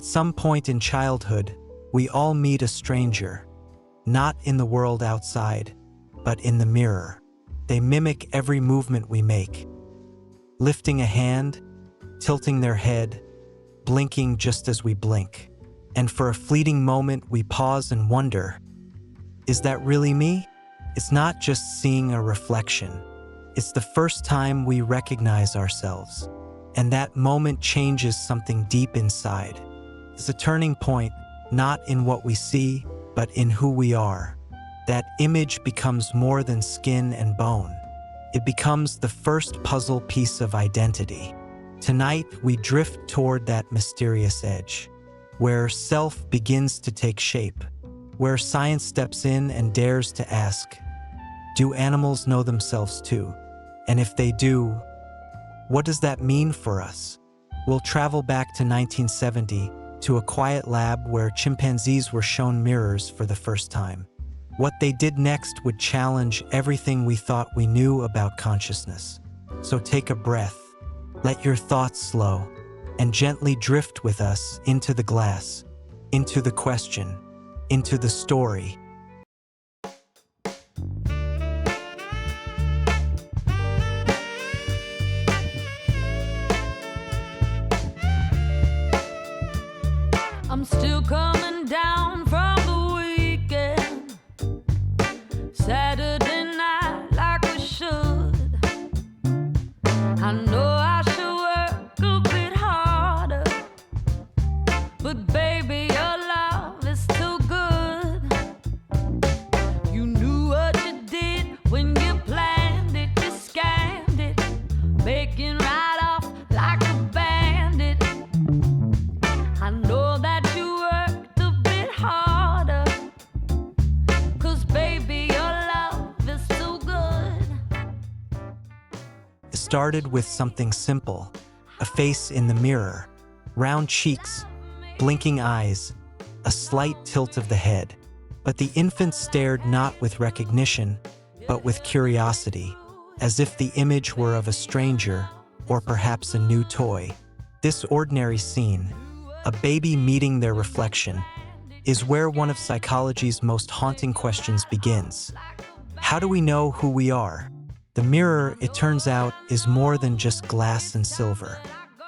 At some point in childhood, we all meet a stranger, not in the world outside, but in the mirror. They mimic every movement we make, lifting a hand, tilting their head, blinking just as we blink. And for a fleeting moment, we pause and wonder, is that really me? It's not just seeing a reflection. It's the first time we recognize ourselves. And that moment changes something deep inside. It's a turning point, not in what we see, but in who we are. That image becomes more than skin and bone. It becomes the first puzzle piece of identity. Tonight, we drift toward that mysterious edge, where self begins to take shape, where science steps in and dares to ask, do animals know themselves too? And if they do, what does that mean for us? We'll travel back to 1970 to a quiet lab where chimpanzees were shown mirrors for the first time. What they did next would challenge everything we thought we knew about consciousness. So take a breath, let your thoughts slow, and gently drift with us into the glass, into the question, into the story. I'm still coming down from the weekend, Saturday night like we should. I know I should work a bit harder, but baby, your love is too good. You knew what you did when you planned it, you scammed it, making right off like a bandit. I know that you worked a bit harder, 'cause baby, your love is too good. It started with something simple, a face in the mirror, round cheeks, blinking eyes, a slight tilt of the head. But the infant stared not with recognition, but with curiosity, as if the image were of a stranger or perhaps a new toy. This ordinary scene, a baby meeting their reflection, is where one of psychology's most haunting questions begins. How do we know who we are? The mirror, it turns out, is more than just glass and silver.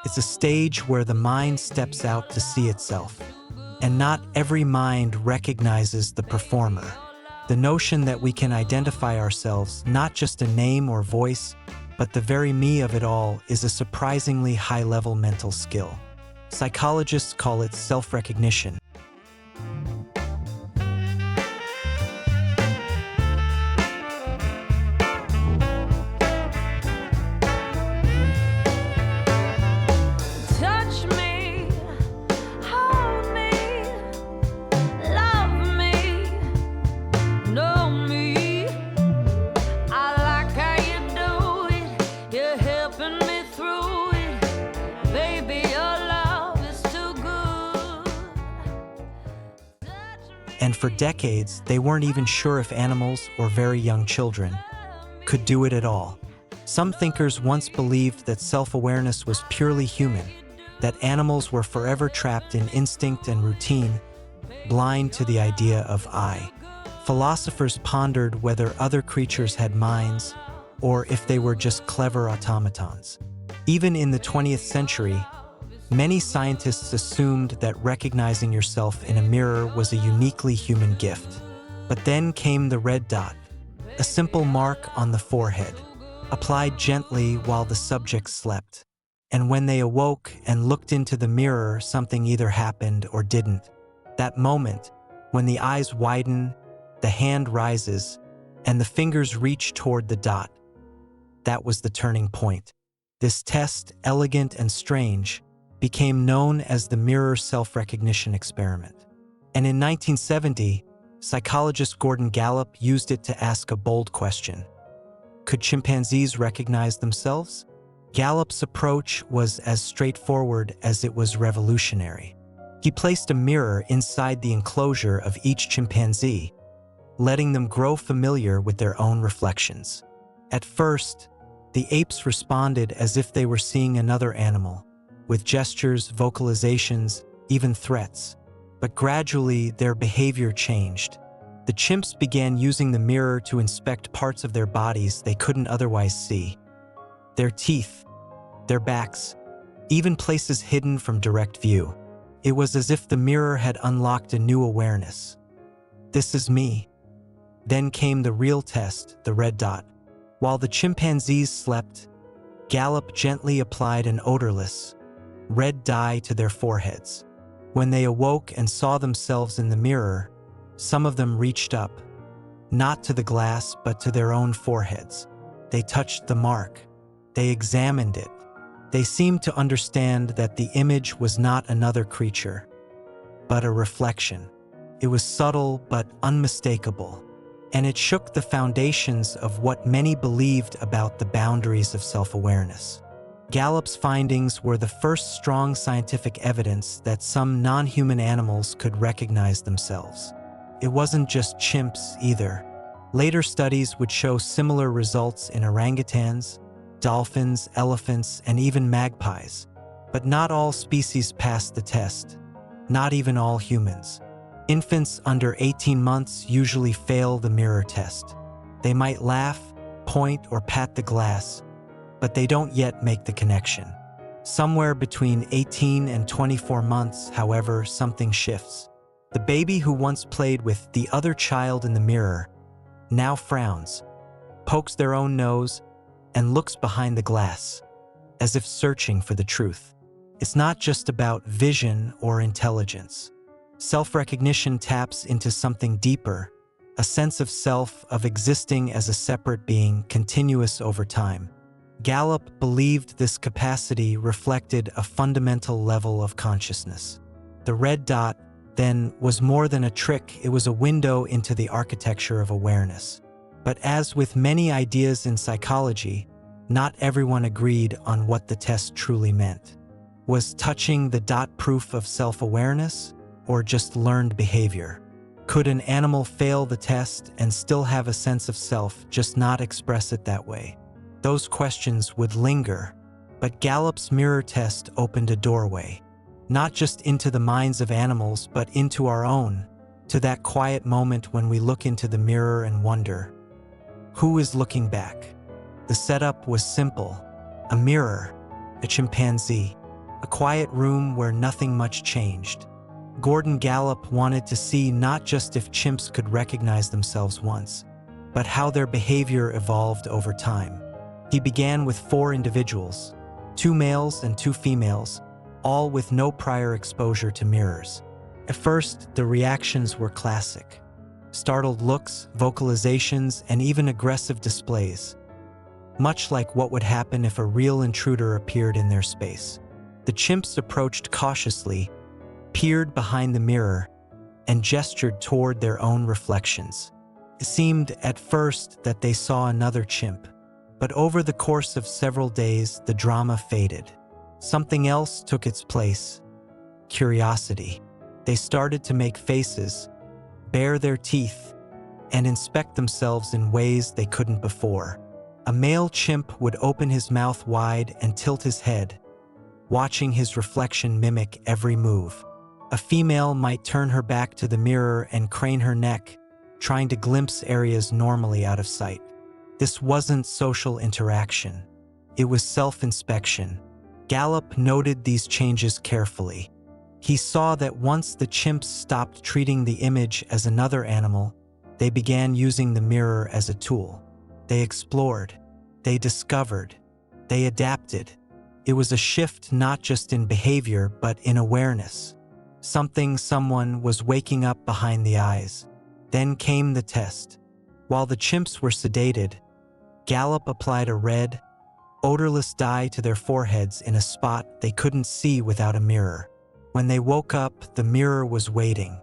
It's a stage where the mind steps out to see itself. And not every mind recognizes the performer. The notion that we can identify ourselves, not just a name or voice, but the very me of it all, is a surprisingly high-level mental skill. Psychologists call it self-recognition. Touch me, hold me, love me, know me. I like how you do it, you're helping me through it. Baby, your love is too good. And for decades, they weren't even sure if animals or very young children could do it at all. Some thinkers once believed that self-awareness was purely human, that animals were forever trapped in instinct and routine, blind to the idea of I. Philosophers pondered whether other creatures had minds or if they were just clever automatons. Even in the 20th century, many scientists assumed that recognizing yourself in a mirror was a uniquely human gift. But then came the red dot, a simple mark on the forehead, applied gently while the subject slept. And when they awoke and looked into the mirror, something either happened or didn't. That moment, when the eyes widen, the hand rises, and the fingers reach toward the dot, that was the turning point. This test, elegant and strange, became known as the mirror self-recognition experiment. And in 1970, psychologist Gordon Gallup used it to ask a bold question. Could chimpanzees recognize themselves? Gallup's approach was as straightforward as it was revolutionary. He placed a mirror inside the enclosure of each chimpanzee, letting them grow familiar with their own reflections. At first, the apes responded as if they were seeing another animal, with gestures, vocalizations, even threats. But gradually, their behavior changed. The chimps began using the mirror to inspect parts of their bodies they couldn't otherwise see. Their teeth, their backs, even places hidden from direct view. It was as if the mirror had unlocked a new awareness. This is me. Then came the real test, the red dot. While the chimpanzees slept, Gallup gently applied an odorless, red dye to their foreheads. When they awoke and saw themselves in the mirror, some of them reached up, not to the glass but to their own foreheads. They touched the mark. They examined it. They seemed to understand that the image was not another creature, but a reflection. It was subtle but unmistakable, and it shook the foundations of what many believed about the boundaries of self-awareness. Gallup's findings were the first strong scientific evidence that some non-human animals could recognize themselves. It wasn't just chimps either. Later studies would show similar results in orangutans, dolphins, elephants, and even magpies. But not all species passed the test, not even all humans. Infants under 18 months usually fail the mirror test. They might laugh, point, or pat the glass, but they don't yet make the connection. Somewhere between 18 and 24 months, however, something shifts. The baby who once played with the other child in the mirror now frowns, pokes their own nose, and looks behind the glass, as if searching for the truth. It's not just about vision or intelligence. Self-recognition taps into something deeper, a sense of self, of existing as a separate being, continuous over time. Gallup believed this capacity reflected a fundamental level of consciousness. The red dot, then, was more than a trick. It was a window into the architecture of awareness. But as with many ideas in psychology, not everyone agreed on what the test truly meant. Was touching the dot proof of self-awareness, or just learned behavior? Could an animal fail the test and still have a sense of self, just not express it that way? Those questions would linger, but Gallup's mirror test opened a doorway, not just into the minds of animals, but into our own, to that quiet moment when we look into the mirror and wonder, who is looking back? The setup was simple: a mirror, a chimpanzee, a quiet room where nothing much changed. Gordon Gallup wanted to see not just if chimps could recognize themselves once, but how their behavior evolved over time. He began with 4 individuals, 2 males and 2 females, all with no prior exposure to mirrors. At first, the reactions were classic: startled looks, vocalizations, and even aggressive displays, much like what would happen if a real intruder appeared in their space. The chimps approached cautiously, peered behind the mirror, and gestured toward their own reflections. It seemed at first that they saw another chimp, but over the course of several days, the drama faded. Something else took its place: curiosity. They started to make faces, bare their teeth, and inspect themselves in ways they couldn't before. A male chimp would open his mouth wide and tilt his head, watching his reflection mimic every move. A female might turn her back to the mirror and crane her neck, trying to glimpse areas normally out of sight. This wasn't social interaction. It was self-inspection. Gallup noted these changes carefully. He saw that once the chimps stopped treating the image as another animal, they began using the mirror as a tool. They explored, they discovered, they adapted. It was a shift not just in behavior, but in awareness. Someone was waking up behind the eyes. Then came the test. While the chimps were sedated, Gallup applied a red, odorless dye to their foreheads in a spot they couldn't see without a mirror. When they woke up, the mirror was waiting,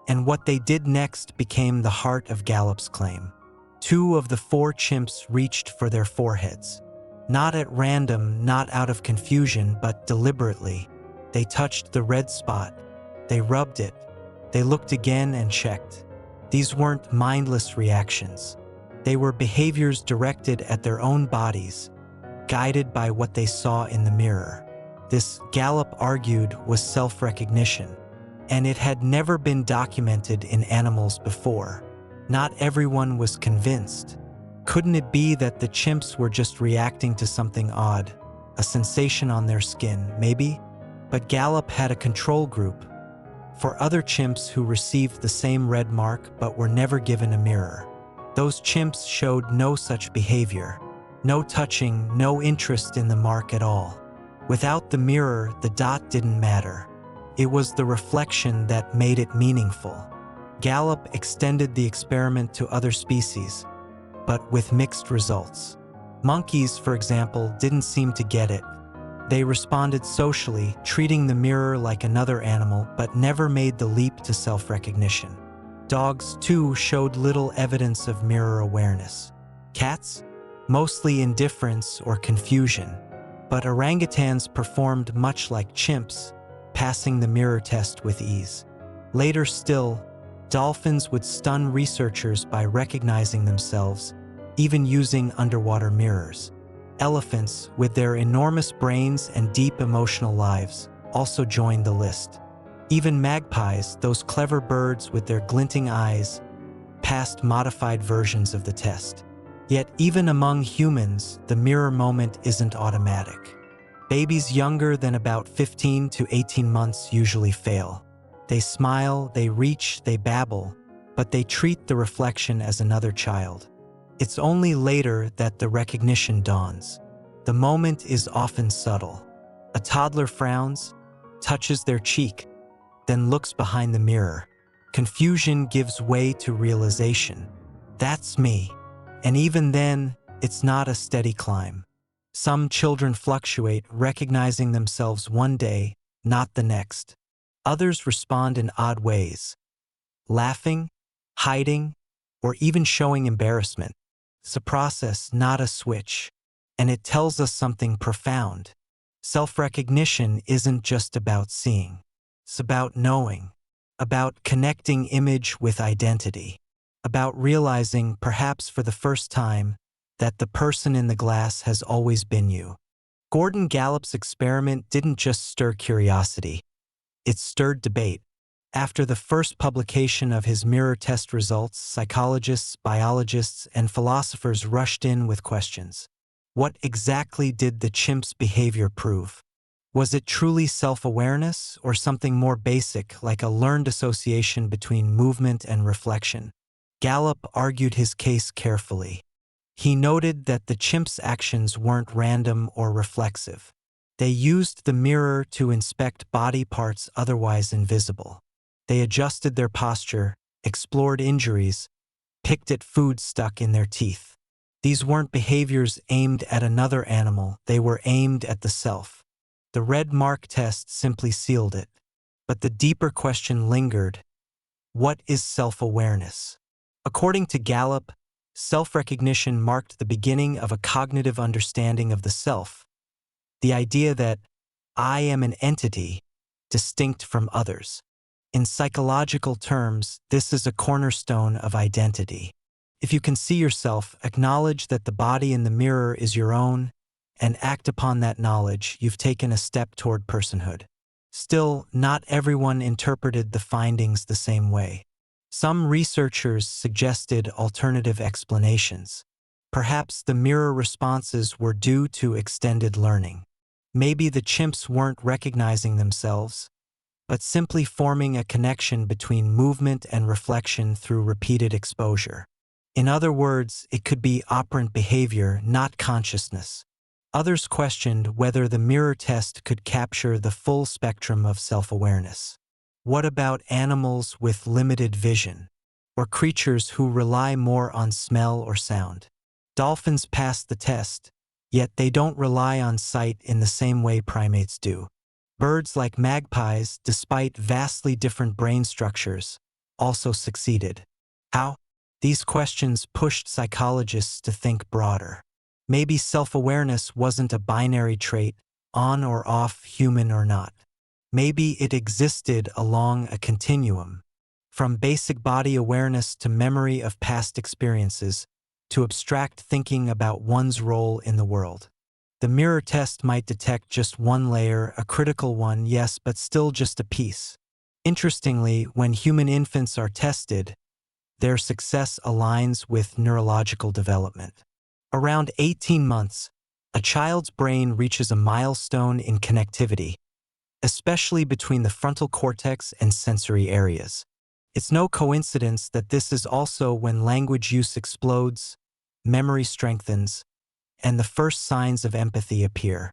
and what they did next became the heart of Gallup's claim. 2 of the 4 chimps reached for their foreheads. Not at random, not out of confusion, but deliberately. They touched the red spot. They rubbed it. They looked again and checked. These weren't mindless reactions. They were behaviors directed at their own bodies, guided by what they saw in the mirror. this, Gallup argued, was self-recognition, and it had never been documented in animals before. Not everyone was convinced. Couldn't it be that the chimps were just reacting to something odd, a sensation on their skin, maybe? But Gallup had a control group. For other chimps who received the same red mark but were never given a mirror. Those chimps showed no such behavior. No touching, no interest in the mark at all. Without the mirror, the dot didn't matter. It was the reflection that made it meaningful. Gallup extended the experiment to other species, but with mixed results. Monkeys, for example, didn't seem to get it. They responded socially, treating the mirror like another animal, but never made the leap to self-recognition. Dogs, too, showed little evidence of mirror awareness. Cats? Mostly indifference or confusion. But orangutans performed much like chimps, passing the mirror test with ease. Later still, dolphins would stun researchers by recognizing themselves, even using underwater mirrors. Elephants, with their enormous brains and deep emotional lives, also joined the list. Even magpies, those clever birds with their glinting eyes, passed modified versions of the test. Yet even among humans, the mirror moment isn't automatic. Babies younger than about 15 to 18 months usually fail. They smile, they reach, they babble, but they treat the reflection as another child. It's only later that the recognition dawns. The moment is often subtle. A toddler frowns, touches their cheek, then looks behind the mirror. Confusion gives way to realization. That's me. And even then, it's not a steady climb. Some children fluctuate, recognizing themselves one day, not the next. Others respond in odd ways, laughing, hiding, or even showing embarrassment. It's a process, not a switch, and it tells us something profound. Self-recognition isn't just about seeing. It's about knowing, about connecting image with identity, about realizing, perhaps for the first time, that the person in the glass has always been you. Gordon Gallup's experiment didn't just stir curiosity. It stirred debate. After the first publication of his mirror test results, psychologists, biologists, and philosophers rushed in with questions. What exactly did the chimp's behavior prove? Was it truly self-awareness, or something more basic, like a learned association between movement and reflection? Gallup argued his case carefully. He noted that the chimp's actions weren't random or reflexive. They used the mirror to inspect body parts otherwise invisible. They adjusted their posture, explored injuries, picked at food stuck in their teeth. These weren't behaviors aimed at another animal, they were aimed at the self. The red mark test simply sealed it. But the deeper question lingered. What is self-awareness? According to Gallup, self-recognition marked the beginning of a cognitive understanding of the self. The idea that I am an entity, distinct from others. In psychological terms, this is a cornerstone of identity. If you can see yourself, acknowledge that the body in the mirror is your own, and act upon that knowledge, you've taken a step toward personhood. Still, not everyone interpreted the findings the same way. Some researchers suggested alternative explanations. Perhaps the mirror responses were due to extended learning. Maybe the chimps weren't recognizing themselves, but simply forming a connection between movement and reflection through repeated exposure. In other words, it could be operant behavior, not consciousness. Others questioned whether the mirror test could capture the full spectrum of self-awareness. What about animals with limited vision, or creatures who rely more on smell or sound? Dolphins pass the test, yet they don't rely on sight in the same way primates do. Birds like magpies, despite vastly different brain structures, also succeeded. How? These questions pushed psychologists to think broader. Maybe self-awareness wasn't a binary trait, on or off, human or not. Maybe it existed along a continuum, from basic body awareness to memory of past experiences, to abstract thinking about one's role in the world. The mirror test might detect just one layer, a critical one, yes, but still just a piece. Interestingly, when human infants are tested, their success aligns with neurological development. Around 18 months, a child's brain reaches a milestone in connectivity, especially between the frontal cortex and sensory areas. It's no coincidence that this is also when language use explodes, memory strengthens, and the first signs of empathy appear.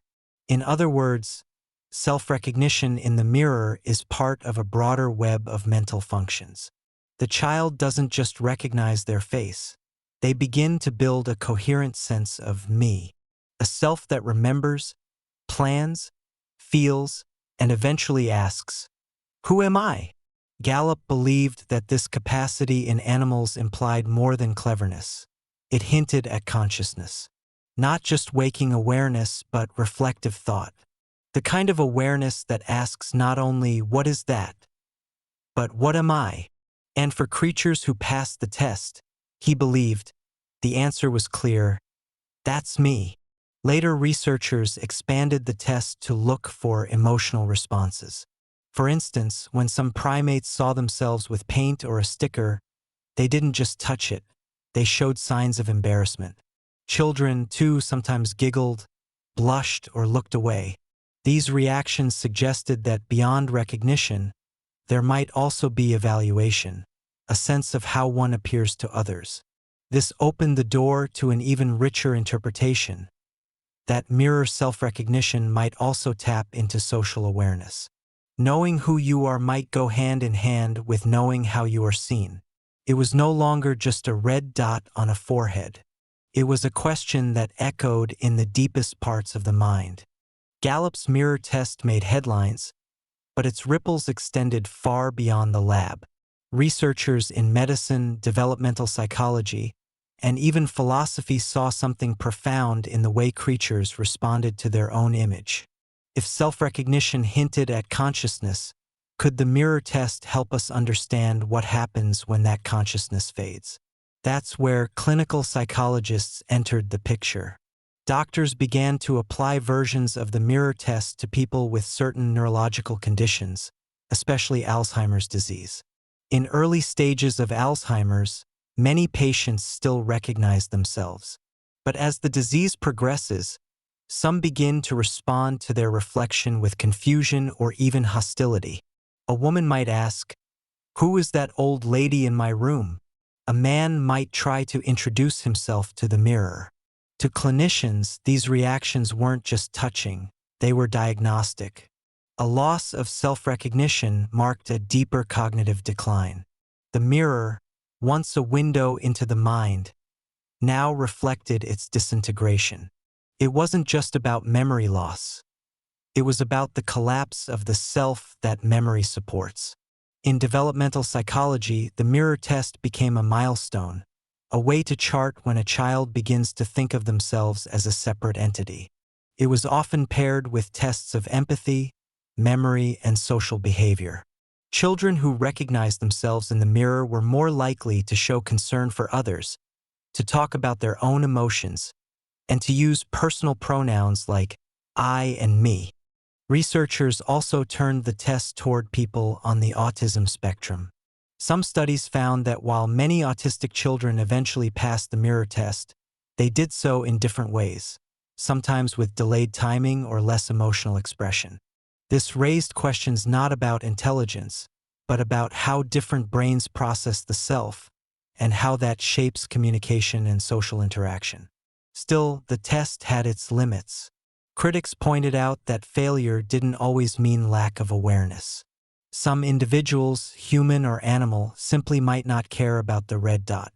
In other words, self-recognition in the mirror is part of a broader web of mental functions. The child doesn't just recognize their face. They begin to build a coherent sense of me, a self that remembers, plans, feels, and eventually asks, "Who am I?" Gallup believed that this capacity in animals implied more than cleverness. It hinted at consciousness. Not just waking awareness, but reflective thought. The kind of awareness that asks not only, "What is that?" but "What am I?" And for creatures who passed the test, he believed, the answer was clear: "That's me." Later researchers expanded the test to look for emotional responses. For instance, when some primates saw themselves with paint or a sticker, they didn't just touch it, they showed signs of embarrassment. Children, too, sometimes giggled, blushed, or looked away. These reactions suggested that beyond recognition, there might also be evaluation, a sense of how one appears to others. This opened the door to an even richer interpretation, that mirror self-recognition might also tap into social awareness. Knowing who you are might go hand in hand with knowing how you are seen. It was no longer just a red dot on a forehead. It was a question that echoed in the deepest parts of the mind. Gallup's mirror test made headlines, but its ripples extended far beyond the lab. Researchers in medicine, developmental psychology, and even philosophy saw something profound in the way creatures responded to their own image. If self-recognition hinted at consciousness, could the mirror test help us understand what happens when that consciousness fades? That's where clinical psychologists entered the picture. Doctors began to apply versions of the mirror test to people with certain neurological conditions, especially Alzheimer's disease. In early stages of Alzheimer's, many patients still recognize themselves. But as the disease progresses, some begin to respond to their reflection with confusion or even hostility. A woman might ask, "Who is that old lady in my room?" A man might try to introduce himself to the mirror. To clinicians, these reactions weren't just touching, they were diagnostic. A loss of self-recognition marked a deeper cognitive decline. The mirror, once a window into the mind, now reflected its disintegration. It wasn't just about memory loss. It was about the collapse of the self that memory supports. In developmental psychology, the mirror test became a milestone, a way to chart when a child begins to think of themselves as a separate entity. It was often paired with tests of empathy, memory, and social behavior. Children who recognized themselves in the mirror were more likely to show concern for others, to talk about their own emotions, and to use personal pronouns like I and me. Researchers also turned the test toward people on the autism spectrum. Some studies found that while many autistic children eventually passed the mirror test, they did so in different ways, sometimes with delayed timing or less emotional expression. This raised questions not about intelligence, but about how different brains process the self and how that shapes communication and social interaction. Still, the test had its limits. Critics pointed out that failure didn't always mean lack of awareness. Some individuals, human or animal, simply might not care about the red dot.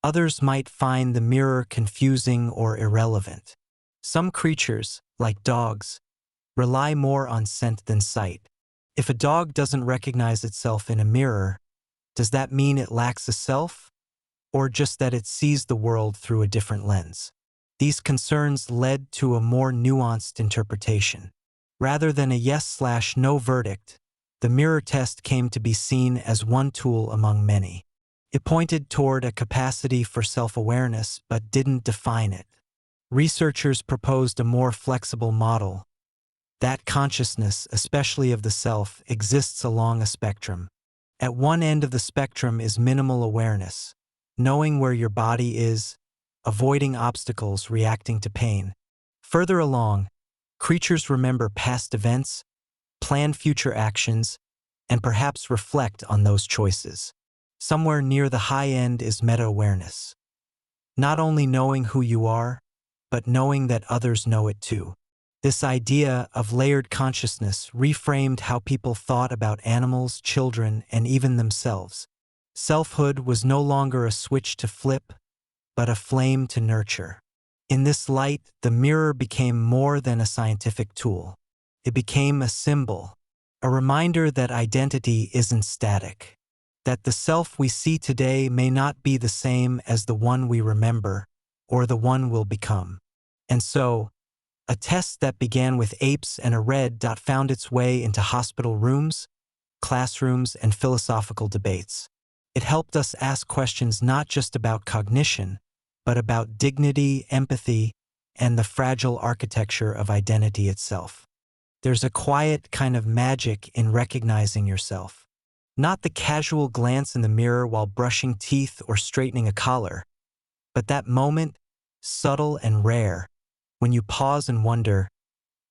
Others might find the mirror confusing or irrelevant. Some creatures, like dogs, rely more on scent than sight. If a dog doesn't recognize itself in a mirror, does that mean it lacks a self? Or just that it sees the world through a different lens? These concerns led to a more nuanced interpretation. Rather than a yes/no verdict, the mirror test came to be seen as one tool among many. It pointed toward a capacity for self-awareness but didn't define it. Researchers proposed a more flexible model. That consciousness, especially of the self, exists along a spectrum. At one end of the spectrum is minimal awareness, knowing where your body is, avoiding obstacles, reacting to pain. Further along, creatures remember past events, plan future actions, and perhaps reflect on those choices. Somewhere near the high end is meta-awareness. Not only knowing who you are, but knowing that others know it too. This idea of layered consciousness reframed how people thought about animals, children, and even themselves. Selfhood was no longer a switch to flip, but a flame to nurture. In this light, the mirror became more than a scientific tool. It became a symbol, a reminder that identity isn't static, that the self we see today may not be the same as the one we remember or the one we'll become. And so, a test that began with apes and a red dot found its way into hospital rooms, classrooms, and philosophical debates. It helped us ask questions not just about cognition, but about dignity, empathy, and the fragile architecture of identity itself. There's a quiet kind of magic in recognizing yourself. Not the casual glance in the mirror while brushing teeth or straightening a collar, but that moment, subtle and rare, when you pause and wonder,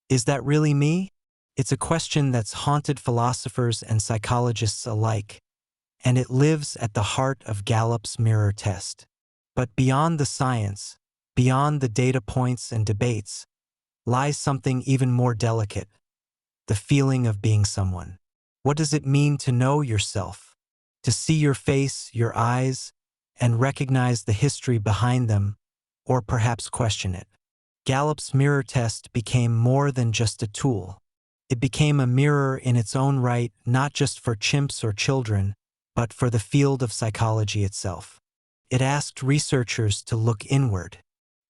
is that really me? It's a question that's haunted philosophers and psychologists alike, and it lives at the heart of Gallup's mirror test. But beyond the science, beyond the data points and debates, lies something even more delicate: the feeling of being someone. What does it mean to know yourself? To see your face, your eyes, and recognize the history behind them, or perhaps question it? Gallup's mirror test became more than just a tool. It became a mirror in its own right, not just for chimps or children, but for the field of psychology itself. It asked researchers to look inward,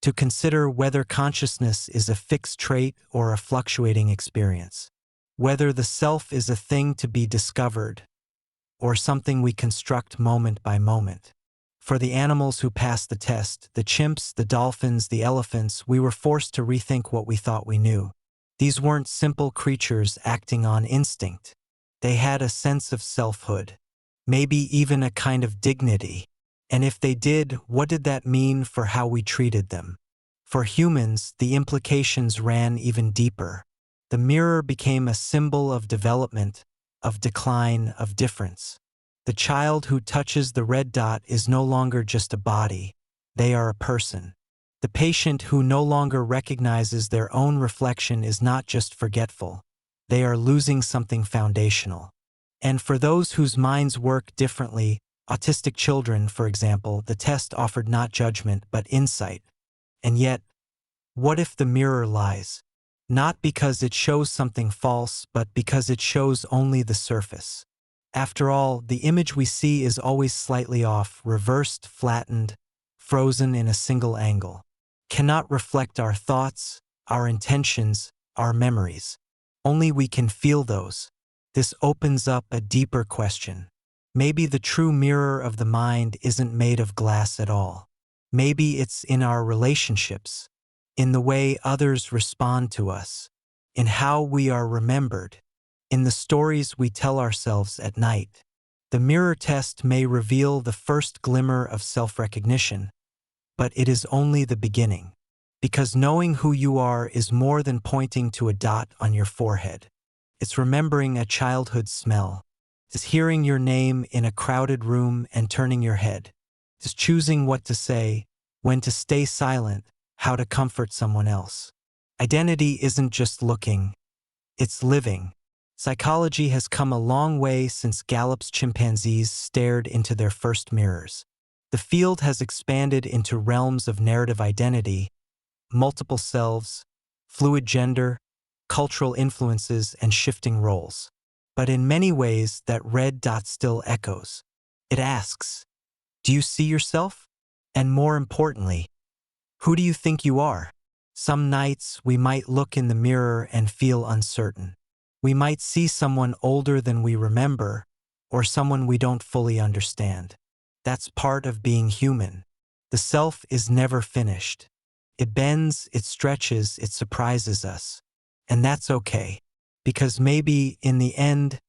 to consider whether consciousness is a fixed trait or a fluctuating experience, whether the self is a thing to be discovered or something we construct moment by moment. For the animals who passed the test, the chimps, the dolphins, the elephants, we were forced to rethink what we thought we knew. These weren't simple creatures acting on instinct. They had a sense of selfhood, maybe even a kind of dignity. And if they did, what did that mean for how we treated them? For humans, the implications ran even deeper. The mirror became a symbol of development, of decline, of difference. The child who touches the red dot is no longer just a body. They are a person. The patient who no longer recognizes their own reflection is not just forgetful. They are losing something foundational. And for those whose minds work differently, autistic children, for example, the test offered not judgment but insight. And yet, what if the mirror lies? Not because it shows something false, but because it shows only the surface. After all, the image we see is always slightly off, reversed, flattened, frozen in a single angle. Cannot reflect our thoughts, our intentions, our memories. Only we can feel those. This opens up a deeper question. Maybe the true mirror of the mind isn't made of glass at all. Maybe it's in our relationships, in the way others respond to us, in how we are remembered, in the stories we tell ourselves at night. The mirror test may reveal the first glimmer of self-recognition, but it is only the beginning. Because knowing who you are is more than pointing to a dot on your forehead. It's remembering a childhood smell. It's hearing your name in a crowded room and turning your head. It's choosing what to say, when to stay silent, how to comfort someone else. Identity isn't just looking, it's living. Psychology has come a long way since Gallup's chimpanzees stared into their first mirrors. The field has expanded into realms of narrative identity, multiple selves, fluid gender, cultural influences, and shifting roles. But in many ways, that red dot still echoes. It asks, do you see yourself? And more importantly, who do you think you are? Some nights we might look in the mirror and feel uncertain. We might see someone older than we remember, or someone we don't fully understand. That's part of being human. The self is never finished. It bends, it stretches, it surprises us. And that's okay, because maybe, in the end,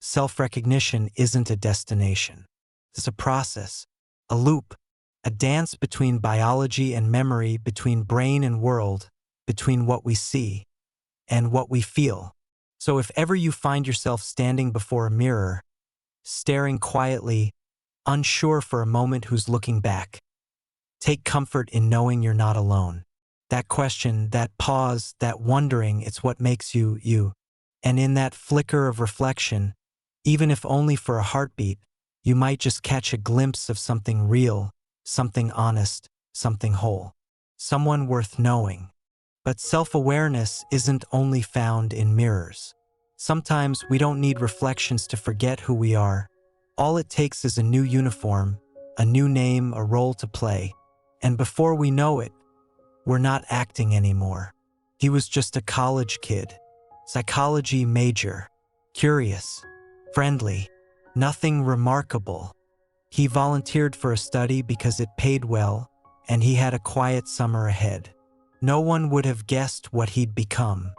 self-recognition isn't a destination. It's a process, a loop, a dance between biology and memory, between brain and world, between what we see and what we feel. So if ever you find yourself standing before a mirror, staring quietly, unsure for a moment who's looking back, take comfort in knowing you're not alone. That question, that pause, that wondering, it's what makes you, you. And in that flicker of reflection, even if only for a heartbeat, you might just catch a glimpse of something real, something honest, something whole, someone worth knowing. But self-awareness isn't only found in mirrors. Sometimes we don't need reflections to forget who we are. All it takes is a new uniform, a new name, a role to play. And before we know it, we're not acting anymore. He was just a college kid, psychology major, curious, friendly, nothing remarkable. He volunteered for a study because it paid well, and he had a quiet summer ahead. No one would have guessed what he'd become.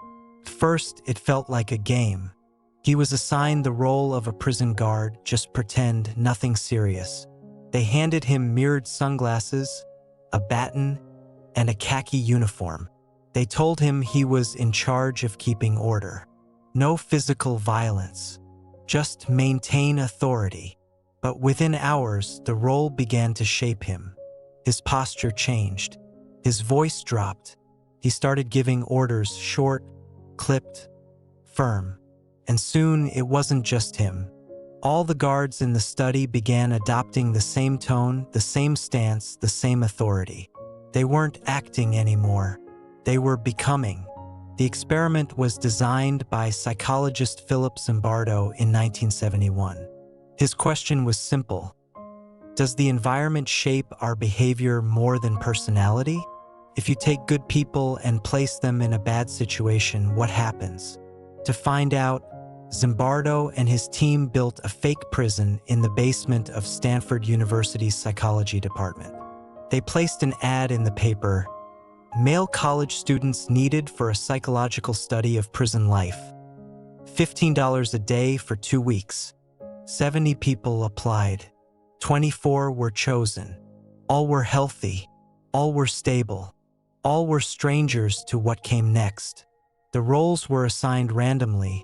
First, it felt like a game. He was assigned the role of a prison guard, just pretend, nothing serious. They handed him mirrored sunglasses, a baton, and a khaki uniform. They told him he was in charge of keeping order. No physical violence, just maintain authority. But within hours, the role began to shape him. His posture changed. His voice dropped. He started giving orders, short, clipped, firm. And soon it wasn't just him. All the guards in the study began adopting the same tone, the same stance, the same authority. They weren't acting anymore. They were becoming. The experiment was designed by psychologist Philip Zimbardo in 1971. His question was simple. Does the environment shape our behavior more than personality? If you take good people and place them in a bad situation, what happens? To find out, Zimbardo and his team built a fake prison in the basement of Stanford University's psychology department. They placed an ad in the paper, "Male college students needed for a psychological study of prison life. $15 a day for 2 weeks. 70 people applied. 24 were chosen. All were healthy. All were stable. All were strangers to what came next. The roles were assigned randomly.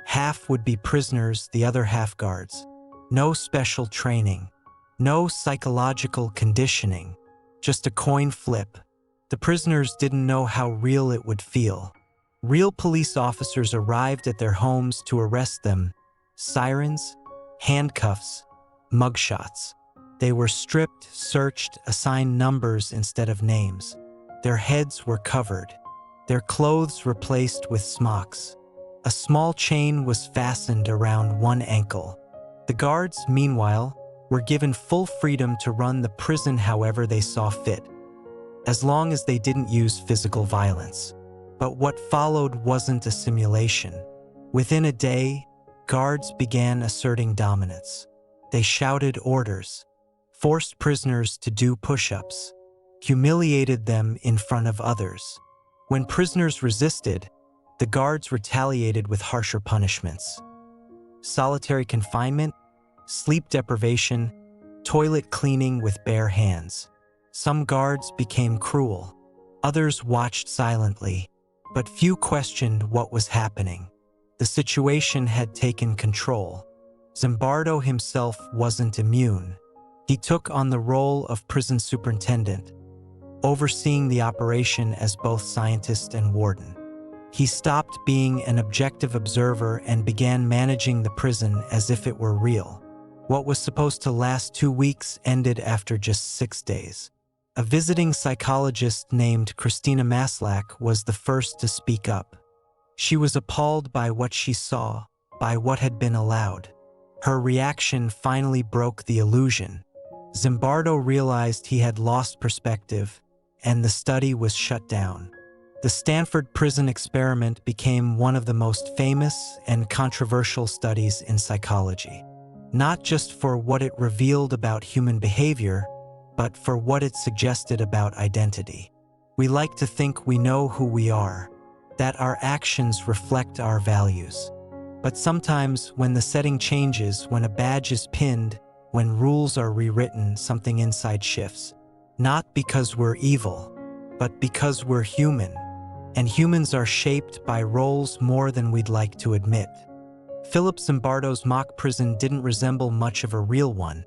Half would be prisoners, the other half guards. No special training. No psychological conditioning. Just a coin flip. The prisoners didn't know how real it would feel. Real police officers arrived at their homes to arrest them. Sirens, handcuffs, mugshots. They were stripped, searched, assigned numbers instead of names. Their heads were covered. Their clothes replaced with smocks. A small chain was fastened around one ankle. The guards, meanwhile, were given full freedom to run the prison however they saw fit, as long as they didn't use physical violence. But what followed wasn't a simulation. Within a day, guards began asserting dominance. They shouted orders, forced prisoners to do push-ups, humiliated them in front of others. When prisoners resisted, the guards retaliated with harsher punishments. Solitary confinement, sleep deprivation, toilet cleaning with bare hands. Some guards became cruel. Others watched silently, but few questioned what was happening. The situation had taken control. Zimbardo himself wasn't immune. He took on the role of prison superintendent, overseeing the operation as both scientist and warden. He stopped being an objective observer and began managing the prison as if it were real. What was supposed to last 2 weeks ended after just 6 days. A visiting psychologist named Christina Maslach was the first to speak up. She was appalled by what she saw, by what had been allowed. Her reaction finally broke the illusion. Zimbardo realized he had lost perspective, and the study was shut down. The Stanford prison experiment became one of the most famous and controversial studies in psychology, not just for what it revealed about human behavior, but for what it suggested about identity. We like to think we know who we are, that our actions reflect our values. But sometimes when the setting changes, when a badge is pinned, when rules are rewritten, something inside shifts. Not because we're evil, but because we're human. And humans are shaped by roles more than we'd like to admit. Philip Zimbardo's mock prison didn't resemble much of a real one.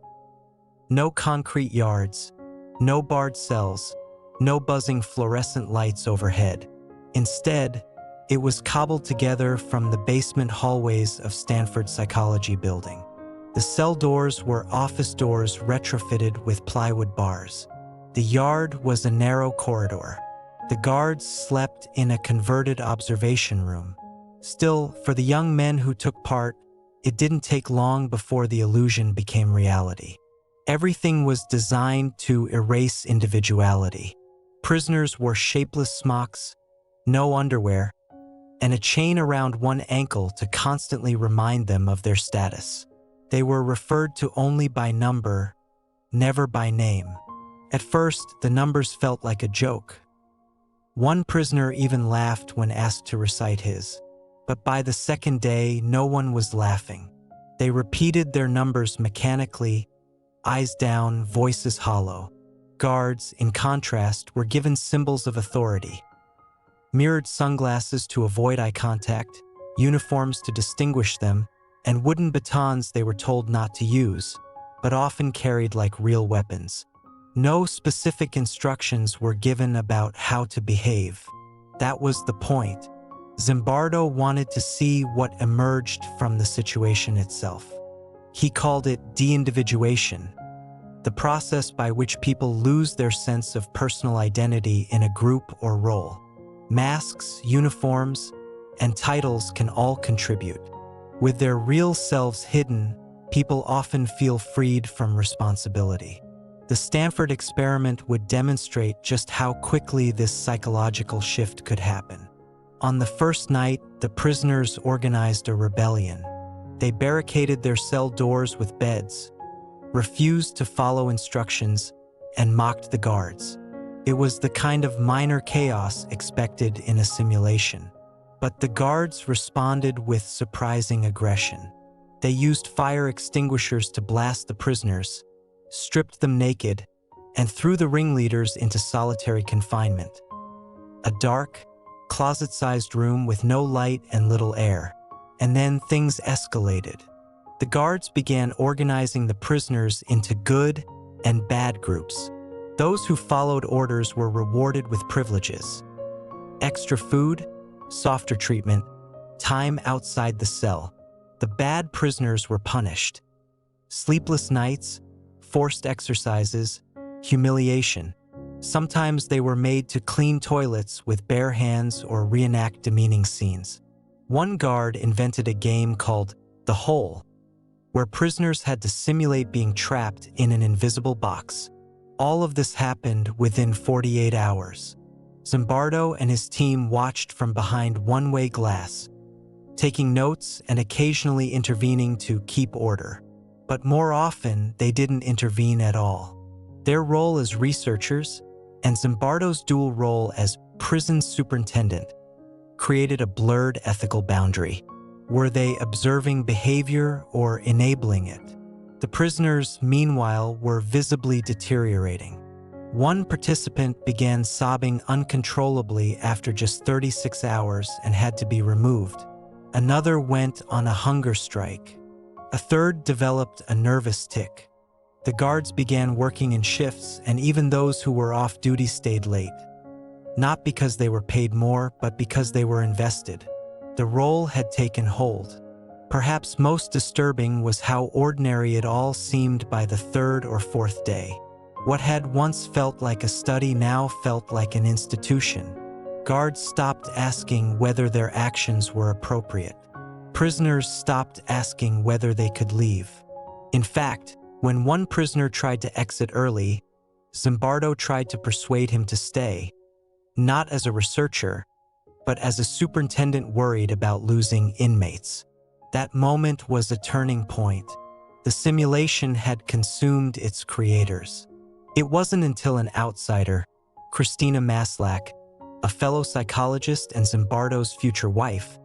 No concrete yards, no barred cells, no buzzing fluorescent lights overhead. Instead, it was cobbled together from the basement hallways of Stanford Psychology Building. The cell doors were office doors retrofitted with plywood bars. The yard was a narrow corridor. The guards slept in a converted observation room. Still, for the young men who took part, it didn't take long before the illusion became reality. Everything was designed to erase individuality. Prisoners wore shapeless smocks, no underwear, and a chain around one ankle to constantly remind them of their status. They were referred to only by number, never by name. At first, the numbers felt like a joke. One prisoner even laughed when asked to recite his. But by the second day, no one was laughing. They repeated their numbers mechanically, eyes down, voices hollow. Guards, in contrast, were given symbols of authority. Mirrored sunglasses to avoid eye contact, uniforms to distinguish them, and wooden batons they were told not to use, but often carried like real weapons. No specific instructions were given about how to behave. That was the point. Zimbardo wanted to see what emerged from the situation itself. He called it de-individuation, the process by which people lose their sense of personal identity in a group or role. Masks, uniforms, and titles can all contribute. With their real selves hidden, people often feel freed from responsibility. The Stanford experiment would demonstrate just how quickly this psychological shift could happen. On the first night, the prisoners organized a rebellion. They barricaded their cell doors with beds, refused to follow instructions, and mocked the guards. It was the kind of minor chaos expected in a simulation. But the guards responded with surprising aggression. They used fire extinguishers to blast the prisoners, stripped them naked, and threw the ringleaders into solitary confinement. A dark, closet-sized room with no light and little air. And then things escalated. The guards began organizing the prisoners into good and bad groups. Those who followed orders were rewarded with privileges. Extra food, softer treatment, time outside the cell. The bad prisoners were punished. Sleepless nights, forced exercises, humiliation. Sometimes they were made to clean toilets with bare hands or reenact demeaning scenes. One guard invented a game called The Hole, where prisoners had to simulate being trapped in an invisible box. All of this happened within 48 hours. Zimbardo and his team watched from behind one-way glass, taking notes and occasionally intervening to keep order. But more often, they didn't intervene at all. Their role as researchers and Zimbardo's dual role as prison superintendent created a blurred ethical boundary. Were they observing behavior or enabling it? The prisoners, meanwhile, were visibly deteriorating. One participant began sobbing uncontrollably after just 36 hours and had to be removed. Another went on a hunger strike. A third developed a nervous tic. The guards began working in shifts, and even those who were off duty stayed late. Not because they were paid more, but because they were invested. The role had taken hold. Perhaps most disturbing was how ordinary it all seemed by the third or fourth day. What had once felt like a study now felt like an institution. Guards stopped asking whether their actions were appropriate. Prisoners stopped asking whether they could leave. In fact, when one prisoner tried to exit early, Zimbardo tried to persuade him to stay, not as a researcher, but as a superintendent worried about losing inmates. That moment was a turning point. The simulation had consumed its creators. It wasn't until an outsider, Christina Maslach, a fellow psychologist and Zimbardo's future wife,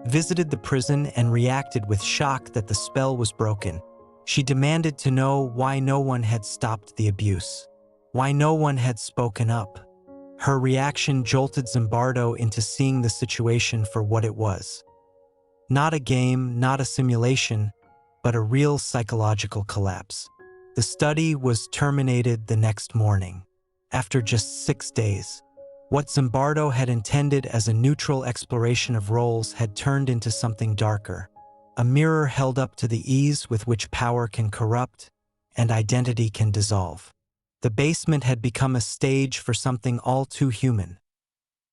visited the prison and reacted with shock that the spell was broken. She demanded to know why no one had stopped the abuse, why no one had spoken up. Her reaction jolted Zimbardo into seeing the situation for what it was. Not a game, not a simulation, but a real psychological collapse. The study was terminated the next morning, after just 6 days. What Zimbardo had intended as a neutral exploration of roles had turned into something darker, a mirror held up to the ease with which power can corrupt and identity can dissolve. The basement had become a stage for something all too human,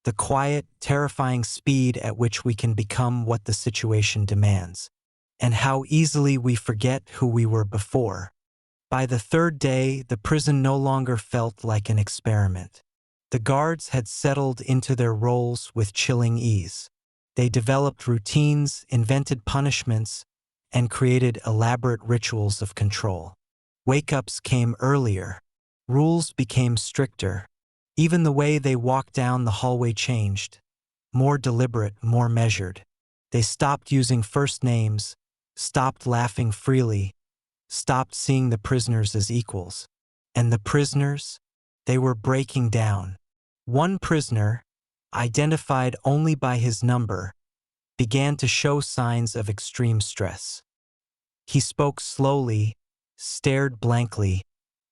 the quiet, terrifying speed at which we can become what the situation demands, and how easily we forget who we were before. By the third day, the prison no longer felt like an experiment. The guards had settled into their roles with chilling ease. They developed routines, invented punishments, and created elaborate rituals of control. Wake-ups came earlier. Rules became stricter. Even the way they walked down the hallway changed. More deliberate, more measured. They stopped using first names, stopped laughing freely, stopped seeing the prisoners as equals. And the prisoners? They were breaking down. One prisoner, identified only by his number, began to show signs of extreme stress. He spoke slowly, stared blankly,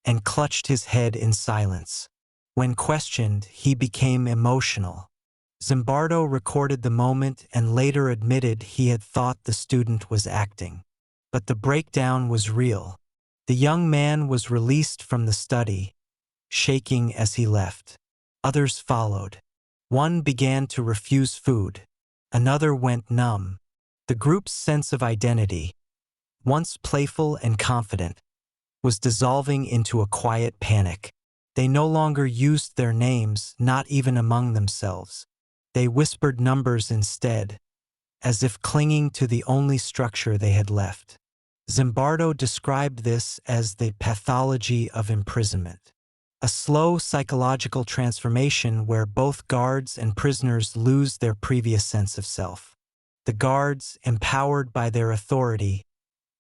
and clutched his head in silence. When questioned, he became emotional. Zimbardo recorded the moment and later admitted he had thought the student was acting. But the breakdown was real. The young man was released from the study, shaking as he left. Others followed. One began to refuse food. Another went numb. The group's sense of identity, once playful and confident, was dissolving into a quiet panic. They no longer used their names, not even among themselves. They whispered numbers instead, as if clinging to the only structure they had left. Zimbardo described this as the pathology of imprisonment, a slow psychological transformation where both guards and prisoners lose their previous sense of self. The guards, empowered by their authority,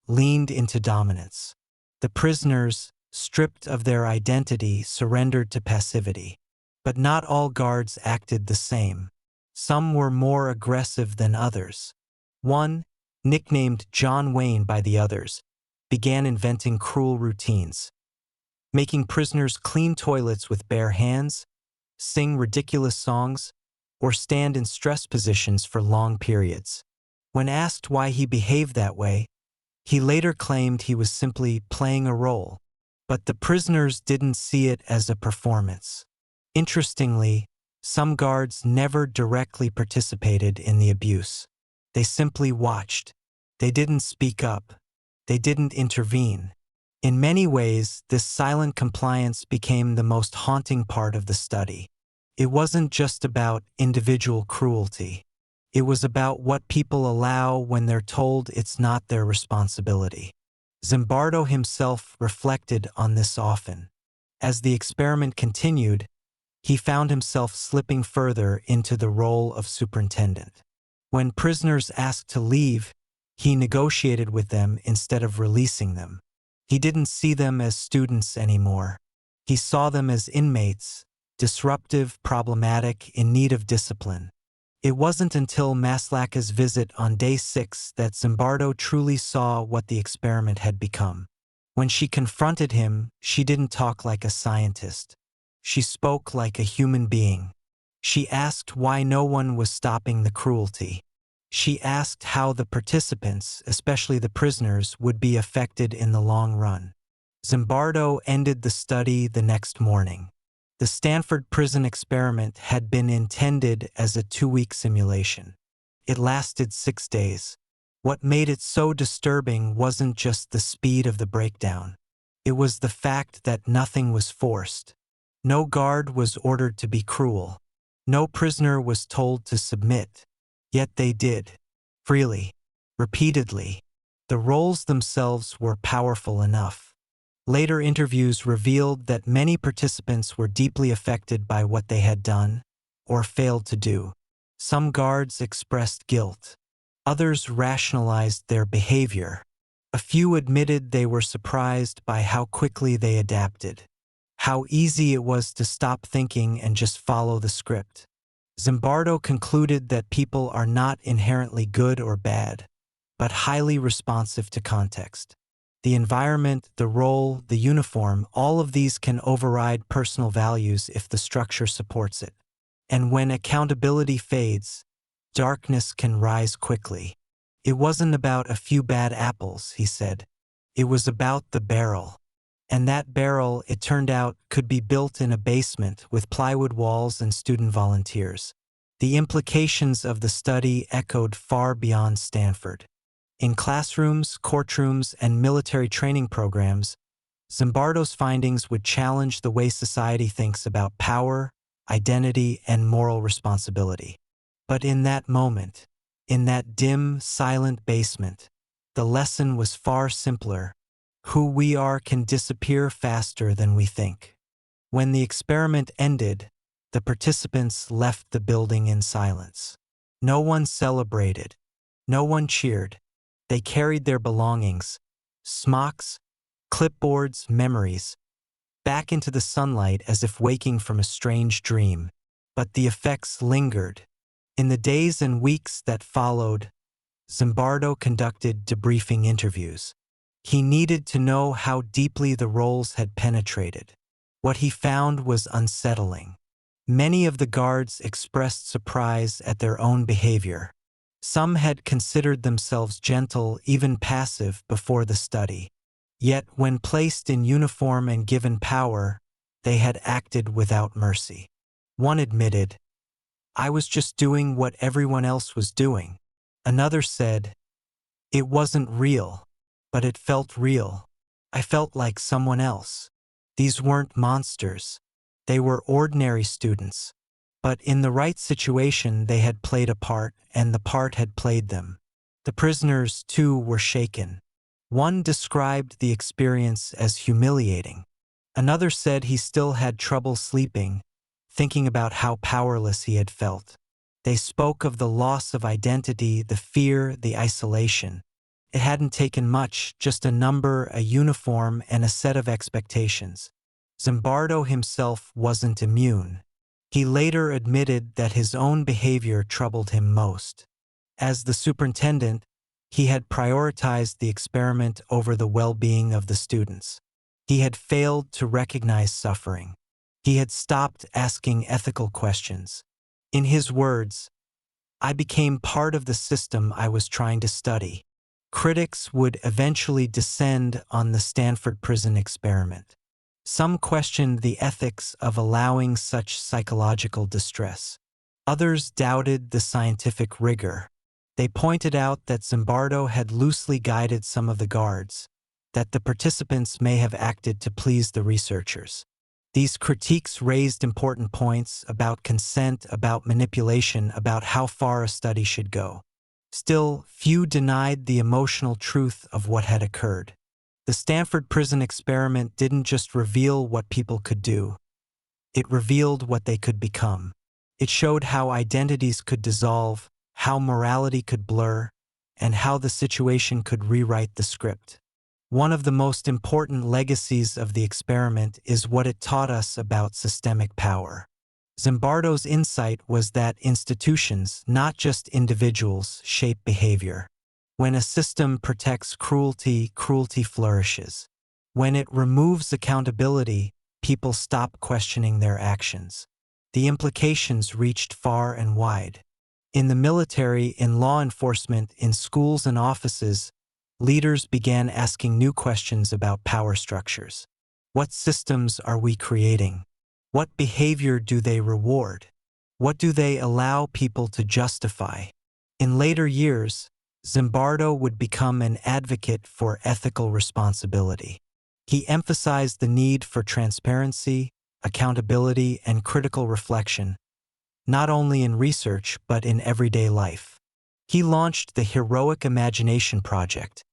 leaned into dominance. The prisoners, stripped of their identity, surrendered to passivity. But not all guards acted the same. Some were more aggressive than others. One, nicknamed John Wayne by the others, began inventing cruel routines, making prisoners clean toilets with bare hands, sing ridiculous songs, or stand in stress positions for long periods. When asked why he behaved that way, he later claimed he was simply playing a role. But the prisoners didn't see it as a performance. Interestingly, some guards never directly participated in the abuse. They simply watched. They didn't speak up. They didn't intervene. In many ways, this silent compliance became the most haunting part of the study. It wasn't just about individual cruelty. It was about what people allow when they're told it's not their responsibility. Zimbardo himself reflected on this often. As the experiment continued, he found himself slipping further into the role of superintendent. When prisoners asked to leave, he negotiated with them instead of releasing them. He didn't see them as students anymore. He saw them as inmates, disruptive, problematic, in need of discipline. It wasn't until Maslach's visit on day 6 that Zimbardo truly saw what the experiment had become. When she confronted him, she didn't talk like a scientist. She spoke like a human being. She asked why no one was stopping the cruelty. She asked how the participants, especially the prisoners, would be affected in the long run. Zimbardo ended the study the next morning. The Stanford prison experiment had been intended as a 2-week simulation. It lasted 6 days. What made it so disturbing wasn't just the speed of the breakdown. It was the fact that nothing was forced. No guard was ordered to be cruel. No prisoner was told to submit. Yet they did. Freely. Repeatedly. The roles themselves were powerful enough. Later interviews revealed that many participants were deeply affected by what they had done or failed to do. Some guards expressed guilt. Others rationalized their behavior. A few admitted they were surprised by how quickly they adapted, how easy it was to stop thinking and just follow the script. Zimbardo concluded that people are not inherently good or bad, but highly responsive to context. The environment, the role, the uniform, all of these can override personal values if the structure supports it. And when accountability fades, darkness can rise quickly. It wasn't about a few bad apples, he said. It was about the barrel. And that barrel, it turned out, could be built in a basement with plywood walls and student volunteers. The implications of the study echoed far beyond Stanford. In classrooms, courtrooms, and military training programs, Zimbardo's findings would challenge the way society thinks about power, identity, and moral responsibility. But in that moment, in that dim, silent basement, the lesson was far simpler. Who we are can disappear faster than we think. When the experiment ended, the participants left the building in silence. No one celebrated. No one cheered. They carried their belongings, smocks, clipboards, memories, back into the sunlight as if waking from a strange dream. But the effects lingered. In the days and weeks that followed, Zimbardo conducted debriefing interviews. He needed to know how deeply the roles had penetrated. What he found was unsettling. Many of the guards expressed surprise at their own behavior. Some had considered themselves gentle, even passive, before the study. Yet, when placed in uniform and given power, they had acted without mercy. One admitted, "I was just doing what everyone else was doing." Another said, "It wasn't real, but it felt real. I felt like someone else." These weren't monsters. They were ordinary students. But in the right situation, they had played a part, and the part had played them. The prisoners, too, were shaken. One described the experience as humiliating. Another said he still had trouble sleeping, thinking about how powerless he had felt. They spoke of the loss of identity, the fear, the isolation. It hadn't taken much, just a number, a uniform, and a set of expectations. Zimbardo himself wasn't immune. He later admitted that his own behavior troubled him most. As the superintendent, he had prioritized the experiment over the well-being of the students. He had failed to recognize suffering. He had stopped asking ethical questions. In his words, "I became part of the system I was trying to study." Critics would eventually descend on the Stanford prison experiment. Some questioned the ethics of allowing such psychological distress. Others doubted the scientific rigor. They pointed out that Zimbardo had loosely guided some of the guards, that the participants may have acted to please the researchers. These critiques raised important points about consent, about manipulation, about how far a study should go. Still, few denied the emotional truth of what had occurred. The Stanford prison experiment didn't just reveal what people could do. It revealed what they could become. It showed how identities could dissolve, how morality could blur, and how the situation could rewrite the script. One of the most important legacies of the experiment is what it taught us about systemic power. Zimbardo's insight was that institutions, not just individuals, shape behavior. When a system protects cruelty, cruelty flourishes. When it removes accountability, people stop questioning their actions. The implications reached far and wide. In the military, in law enforcement, in schools and offices, leaders began asking new questions about power structures. What systems are we creating? What behavior do they reward? What do they allow people to justify? In later years, Zimbardo would become an advocate for ethical responsibility. He emphasized the need for transparency, accountability, and critical reflection, not only in research but in everyday life. He launched the Heroic Imagination Project,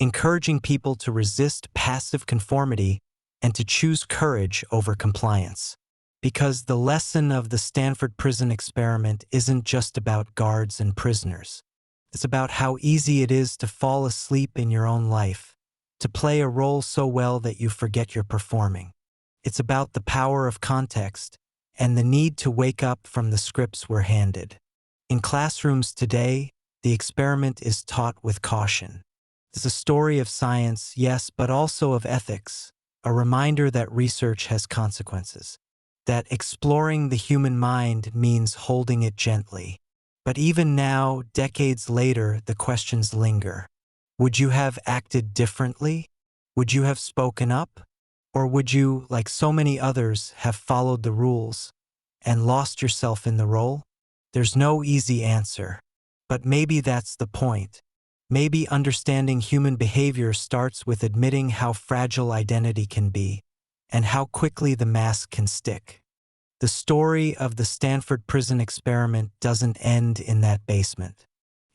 encouraging people to resist passive conformity and to choose courage over compliance. Because the lesson of the Stanford prison experiment isn't just about guards and prisoners. It's about how easy it is to fall asleep in your own life, to play a role so well that you forget you're performing. It's about the power of context and the need to wake up from the scripts we're handed. In classrooms today, the experiment is taught with caution. It's a story of science, yes, but also of ethics, a reminder that research has consequences, that exploring the human mind means holding it gently. But even now, decades later, the questions linger. Would you have acted differently? Would you have spoken up? Or would you, like so many others, have followed the rules and lost yourself in the role? There's no easy answer. But maybe that's the point. Maybe understanding human behavior starts with admitting how fragile identity can be and how quickly the mask can stick. The story of the Stanford prison experiment doesn't end in that basement.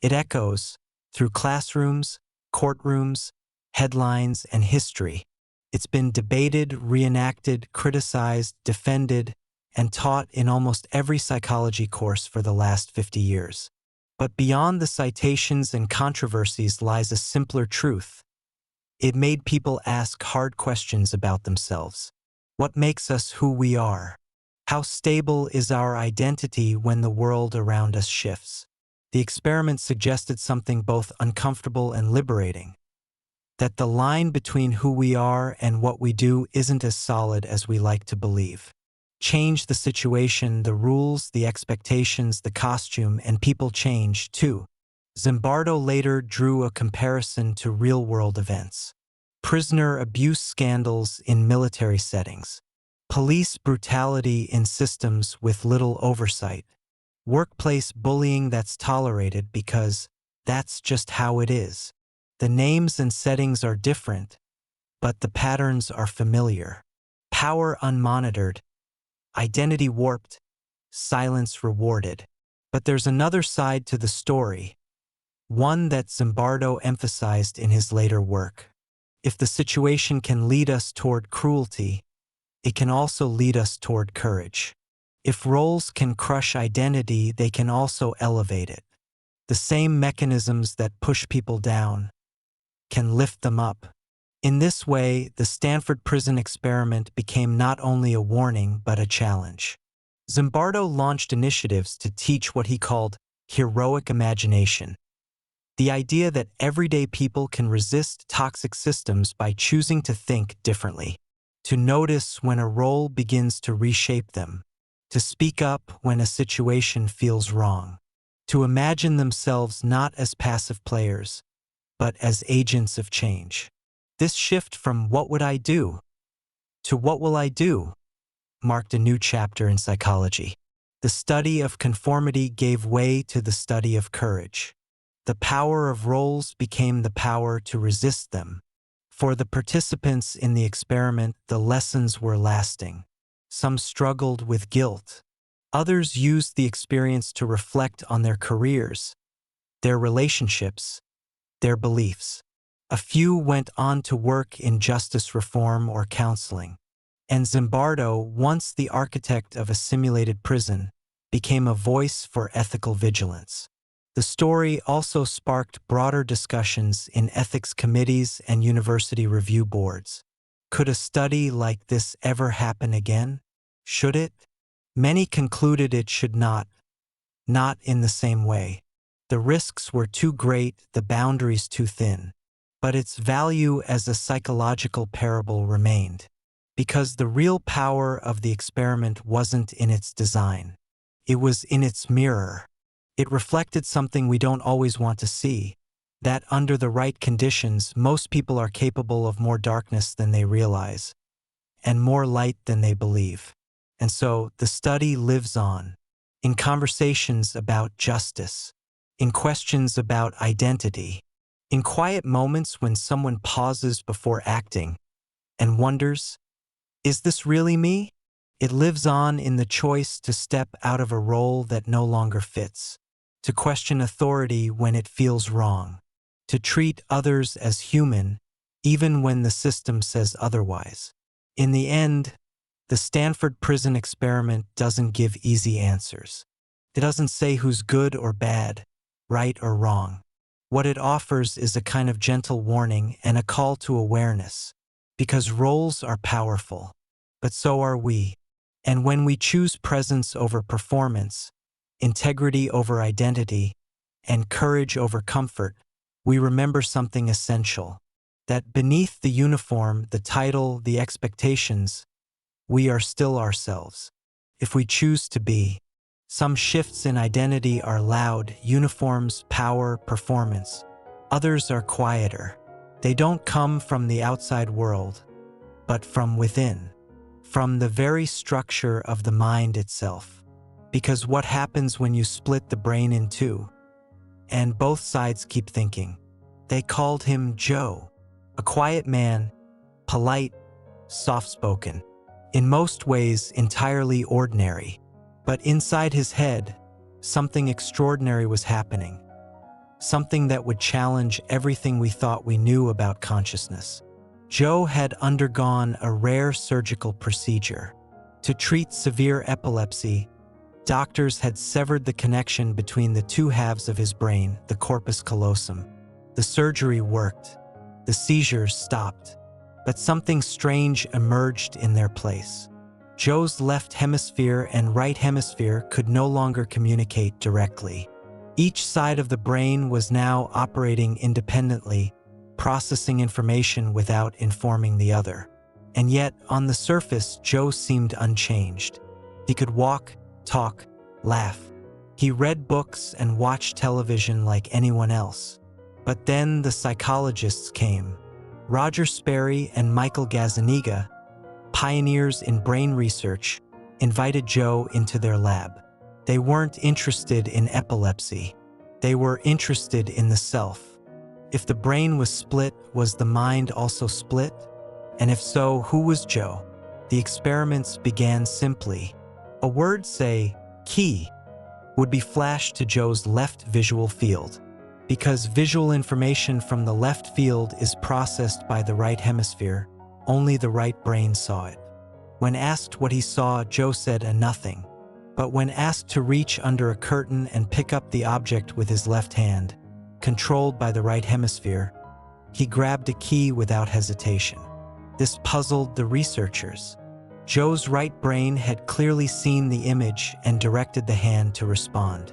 It echoes through classrooms, courtrooms, headlines, and history. It's been debated, reenacted, criticized, defended, and taught in almost every psychology course for the last 50 years. But beyond the citations and controversies lies a simpler truth. It made people ask hard questions about themselves. What makes us who we are? How stable is our identity when the world around us shifts? The experiment suggested something both uncomfortable and liberating, that the line between who we are and what we do isn't as solid as we like to believe. Change the situation, the rules, the expectations, the costume, and people change too. Zimbardo later drew a comparison to real-world events. Prisoner abuse scandals in military settings. Police brutality in systems with little oversight. Workplace bullying that's tolerated because that's just how it is. The names and settings are different, but the patterns are familiar. Power unmonitored, identity warped, silence rewarded. But there's another side to the story, one that Zimbardo emphasized in his later work. If the situation can lead us toward cruelty, it can also lead us toward courage. If roles can crush identity, they can also elevate it. The same mechanisms that push people down can lift them up. In this way, the Stanford prison experiment became not only a warning but a challenge. Zimbardo launched initiatives to teach what he called heroic imagination, the idea that everyday people can resist toxic systems by choosing to think differently, to notice when a role begins to reshape them, to speak up when a situation feels wrong, to imagine themselves not as passive players, but as agents of change. This shift from "what would I do" to "what will I do" marked a new chapter in psychology. The study of conformity gave way to the study of courage. The power of roles became the power to resist them. For the participants in the experiment, the lessons were lasting. Some struggled with guilt. Others used the experience to reflect on their careers, their relationships, their beliefs. A few went on to work in justice reform or counseling. And Zimbardo, once the architect of a simulated prison, became a voice for ethical vigilance. The story also sparked broader discussions in ethics committees and university review boards. Could a study like this ever happen again? Should it? Many concluded it should not in the same way. The risks were too great, the boundaries too thin. But its value as a psychological parable remained, because the real power of the experiment wasn't in its design. It was in its mirror. It reflected something we don't always want to see, that under the right conditions, most people are capable of more darkness than they realize, and more light than they believe. And so the study lives on, in conversations about justice, in questions about identity, in quiet moments when someone pauses before acting and wonders, is this really me? It lives on in the choice to step out of a role that no longer fits, to question authority when it feels wrong, to treat others as human, even when the system says otherwise. In the end, the Stanford prison experiment doesn't give easy answers. It doesn't say who's good or bad, right or wrong. What it offers is a kind of gentle warning and a call to awareness, because roles are powerful, but so are we. And when we choose presence over performance, integrity over identity, and courage over comfort, we remember something essential, that beneath the uniform, the title, the expectations, we are still ourselves. If we choose to be, some shifts in identity are loud, uniforms, power, performance. Others are quieter. They don't come from the outside world, but from within, from the very structure of the mind itself. Because what happens when you split the brain in two, and both sides keep thinking? They called him Joe, a quiet man, polite, soft-spoken, in most ways entirely ordinary. But inside his head, something extraordinary was happening. Something that would challenge everything we thought we knew about consciousness. Joe had undergone a rare surgical procedure. To treat severe epilepsy, doctors had severed the connection between the two halves of his brain, the corpus callosum. The surgery worked. The seizures stopped. But something strange emerged in their place. Joe's left hemisphere and right hemisphere could no longer communicate directly. Each side of the brain was now operating independently, processing information without informing the other. And yet, on the surface, Joe seemed unchanged. He could walk, talk, laugh. He read books and watched television like anyone else. But then the psychologists came. Roger Sperry and Michael Gazzaniga, pioneers in brain research, invited Joe into their lab. They weren't interested in epilepsy. They were interested in the self. If the brain was split, was the mind also split? And if so, who was Joe? The experiments began simply. A word, say, key, would be flashed to Joe's left visual field. Because visual information from the left field is processed by the right hemisphere, only the right brain saw it. When asked what he saw, Joe said nothing. But when asked to reach under a curtain and pick up the object with his left hand, controlled by the right hemisphere, he grabbed a key without hesitation. This puzzled the researchers. Joe's right brain had clearly seen the image and directed the hand to respond.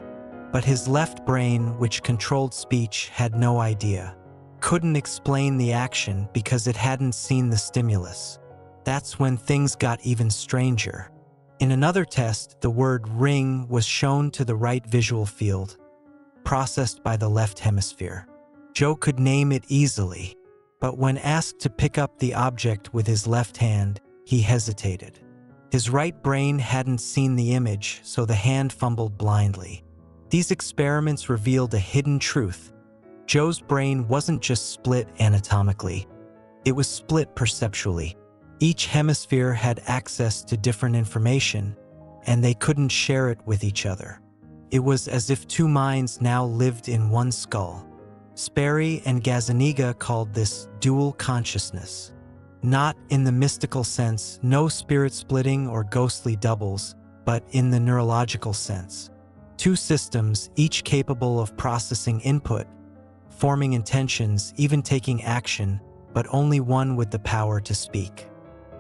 But his left brain, which controlled speech, had no idea. Couldn't explain the action because it hadn't seen the stimulus. That's when things got even stranger. In another test, the word ring was shown to the right visual field, processed by the left hemisphere. Joe could name it easily, but when asked to pick up the object with his left hand, he hesitated. His right brain hadn't seen the image, so the hand fumbled blindly. These experiments revealed a hidden truth. Joe's brain wasn't just split anatomically, it was split perceptually. Each hemisphere had access to different information, and they couldn't share it with each other. It was as if two minds now lived in one skull. Sperry and Gazzaniga called this dual consciousness. Not in the mystical sense, no spirit splitting or ghostly doubles, but in the neurological sense. Two systems, each capable of processing input, forming intentions, even taking action, but only one with the power to speak.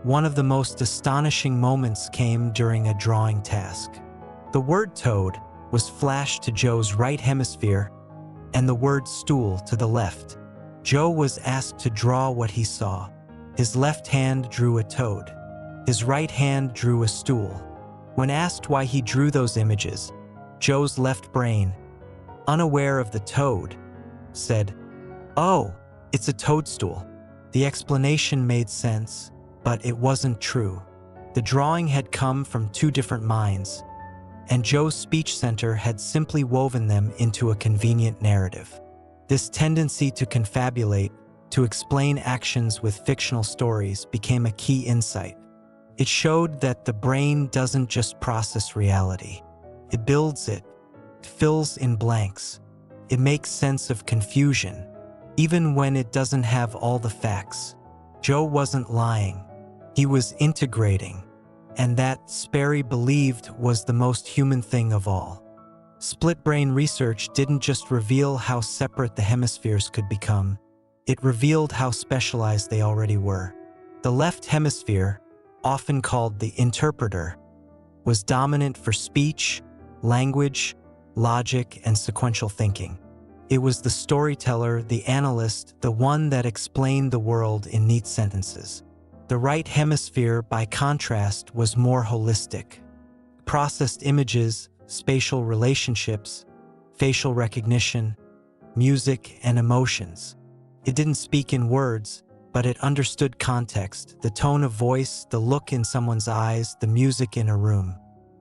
One of the most astonishing moments came during a drawing task. The word toad was flashed to Joe's right hemisphere and the word stool to the left. Joe was asked to draw what he saw. His left hand drew a toad. His right hand drew a stool. When asked why he drew those images, Joe's left brain, unaware of the toad, said, "Oh, it's a toadstool." The explanation made sense, but it wasn't true. The drawing had come from two different minds, and Joe's speech center had simply woven them into a convenient narrative. This tendency to confabulate, to explain actions with fictional stories, became a key insight. It showed that the brain doesn't just process reality. It builds it, fills in blanks. It makes sense of confusion, even when it doesn't have all the facts. Joe wasn't lying. He was integrating, and that Sperry believed was the most human thing of all. Split brain research didn't just reveal how separate the hemispheres could become, it revealed how specialized they already were. The left hemisphere, often called the interpreter, was dominant for speech, language, logic, and sequential thinking. It was the storyteller, the analyst, the one that explained the world in neat sentences. The right hemisphere, by contrast, was more holistic. Processed images, spatial relationships, facial recognition, music, and emotions. It didn't speak in words, but it understood context, the tone of voice, the look in someone's eyes, the music in a room.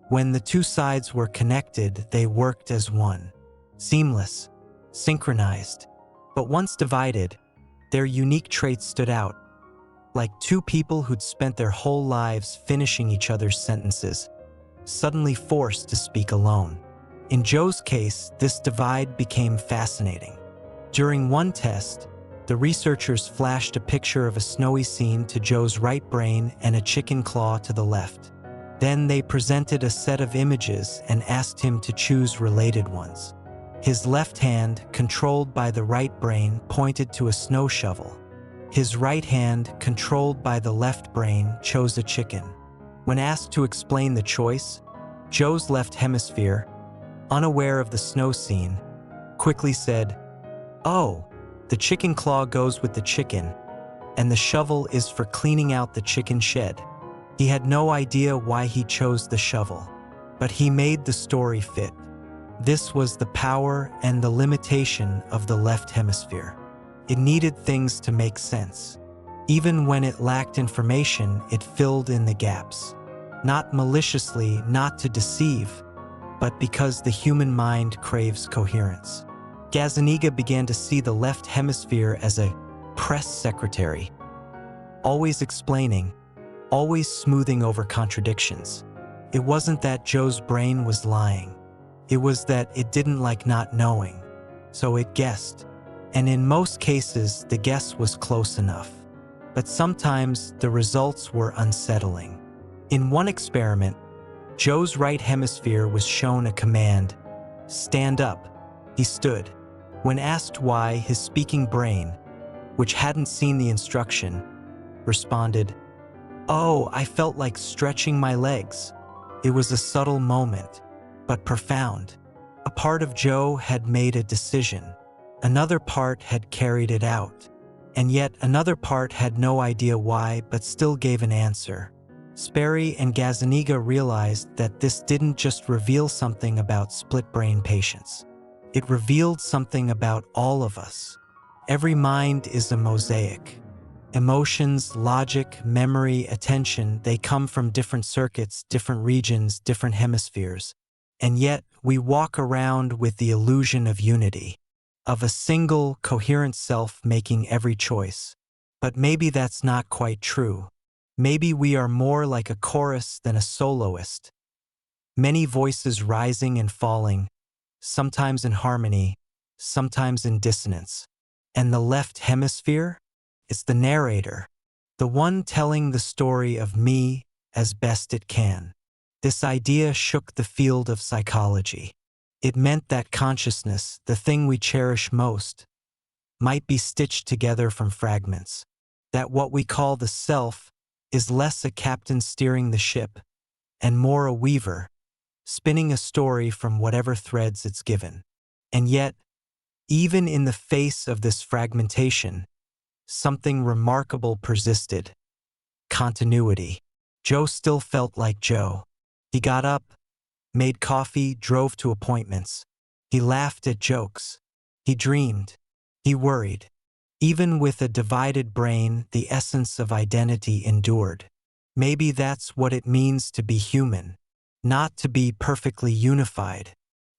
When the two sides were connected, they worked as one. Seamless, synchronized. But once divided, their unique traits stood out, like two people who'd spent their whole lives finishing each other's sentences, suddenly forced to speak alone. In Joe's case, this divide became fascinating. During one test, the researchers flashed a picture of a snowy scene to Joe's right brain and a chicken claw to the left. Then they presented a set of images and asked him to choose related ones. His left hand, controlled by the right brain, pointed to a snow shovel. His right hand, controlled by the left brain, chose a chicken. When asked to explain the choice, Joe's left hemisphere, unaware of the snow scene, quickly said, "Oh, the chicken claw goes with the chicken, and the shovel is for cleaning out the chicken shed." He had no idea why he chose the shovel, but he made the story fit. This was the power and the limitation of the left hemisphere. It needed things to make sense. Even when it lacked information, it filled in the gaps. Not maliciously, not to deceive, but because the human mind craves coherence. Gazzaniga began to see the left hemisphere as a press secretary, always explaining, always smoothing over contradictions. It wasn't that Joe's brain was lying. It was that it didn't like not knowing, so it guessed. And in most cases, the guess was close enough. But sometimes the results were unsettling. In one experiment, Joe's right hemisphere was shown a command, "Stand up." He stood. When asked why, his speaking brain, which hadn't seen the instruction, responded, "Oh, I felt like stretching my legs." It was a subtle moment, but profound. A part of Joe had made a decision. Another part had carried it out. And yet another part had no idea why, but still gave an answer. Sperry and Gazzaniga realized that this didn't just reveal something about split-brain patients. It revealed something about all of us. Every mind is a mosaic. Emotions, logic, memory, attention, they come from different circuits, different regions, different hemispheres. And yet, we walk around with the illusion of unity, of a single, coherent self making every choice. But maybe that's not quite true. Maybe we are more like a chorus than a soloist. Many voices rising and falling, sometimes in harmony, sometimes in dissonance. And the left hemisphere? It's the narrator, the one telling the story of me as best it can. This idea shook the field of psychology. It meant that consciousness, the thing we cherish most, might be stitched together from fragments. That what we call the self is less a captain steering the ship and more a weaver, spinning a story from whatever threads it's given. And yet, even in the face of this fragmentation, something remarkable persisted. Continuity. Joe still felt like Joe. He got up, made coffee, drove to appointments. He laughed at jokes. He dreamed. He worried. Even with a divided brain, the essence of identity endured. Maybe that's what it means to be human. Not to be perfectly unified,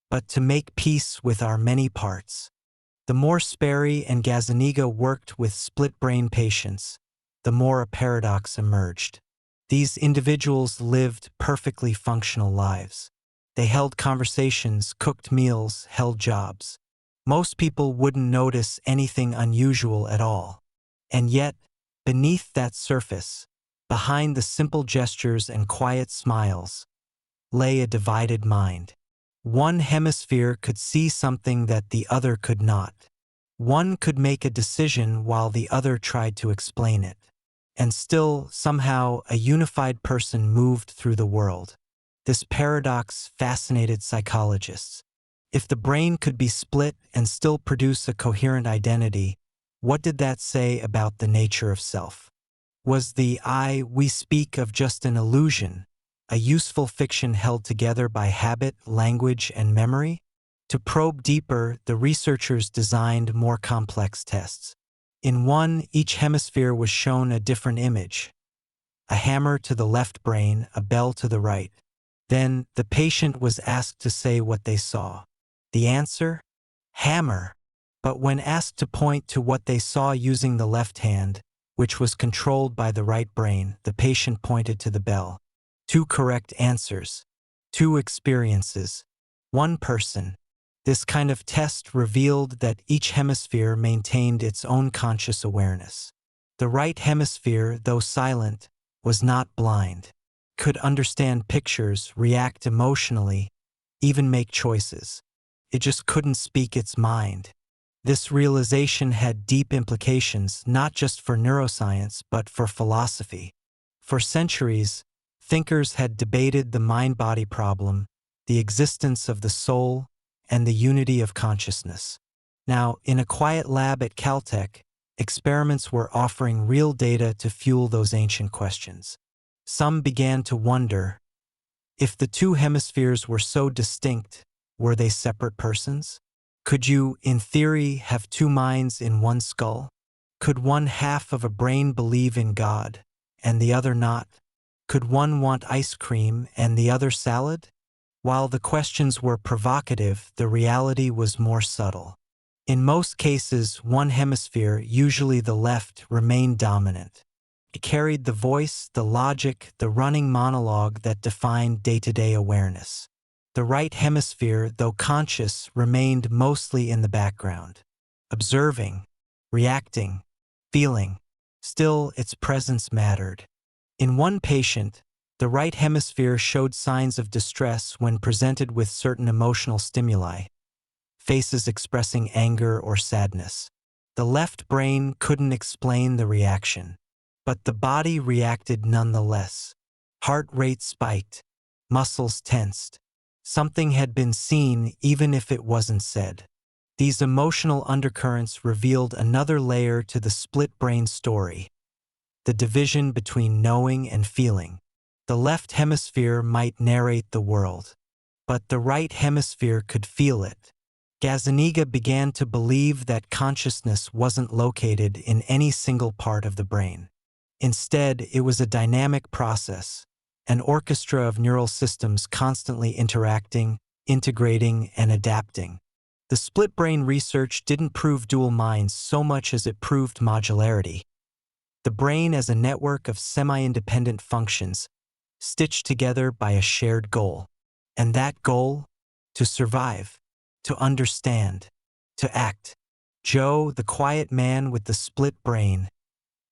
but to make peace with our many parts. The more Sperry and Gazzaniga worked with split-brain patients, the more a paradox emerged. These individuals lived perfectly functional lives. They held conversations, cooked meals, held jobs. Most people wouldn't notice anything unusual at all. And yet, beneath that surface, behind the simple gestures and quiet smiles, lay a divided mind. One hemisphere could see something that the other could not. One could make a decision while the other tried to explain it. And still, somehow, a unified person moved through the world. This paradox fascinated psychologists. If the brain could be split and still produce a coherent identity, what did that say about the nature of self? Was the I we speak of just an illusion, a useful fiction held together by habit, language, and memory? To probe deeper, the researchers designed more complex tests. In one, each hemisphere was shown a different image. A hammer to the left brain, a bell to the right. Then, the patient was asked to say what they saw. The answer? Hammer. But when asked to point to what they saw using the left hand, which was controlled by the right brain, the patient pointed to the bell. Two correct answers. Two experiences. One person. This kind of test revealed that each hemisphere maintained its own conscious awareness. The right hemisphere, though silent, was not blind. Could understand pictures, react emotionally, even make choices. It just couldn't speak its mind. This realization had deep implications not just for neuroscience but for philosophy. For centuries, thinkers had debated the mind-body problem, the existence of the soul, and the unity of consciousness. Now, in a quiet lab at Caltech, experiments were offering real data to fuel those ancient questions. Some began to wonder, if the two hemispheres were so distinct, were they separate persons? Could you, in theory, have two minds in one skull? Could one half of a brain believe in God, and the other not? Could one want ice cream and the other salad? While the questions were provocative, the reality was more subtle. In most cases, one hemisphere, usually the left, remained dominant. It carried the voice, the logic, the running monologue that defined day-to-day awareness. The right hemisphere, though conscious, remained mostly in the background, observing, reacting, feeling. Still, its presence mattered. In one patient, the right hemisphere showed signs of distress when presented with certain emotional stimuli, faces expressing anger or sadness. The left brain couldn't explain the reaction, but the body reacted nonetheless. Heart rate spiked, muscles tensed. Something had been seen even if it wasn't said. These emotional undercurrents revealed another layer to the split brain story, the division between knowing and feeling. The left hemisphere might narrate the world, but the right hemisphere could feel it. Gazzaniga began to believe that consciousness wasn't located in any single part of the brain. Instead, it was a dynamic process, an orchestra of neural systems constantly interacting, integrating, and adapting. The split brain research didn't prove dual minds so much as it proved modularity. The brain as a network of semi-independent functions, stitched together by a shared goal. And that goal? To survive, to understand, to act. Joe, the quiet man with the split brain,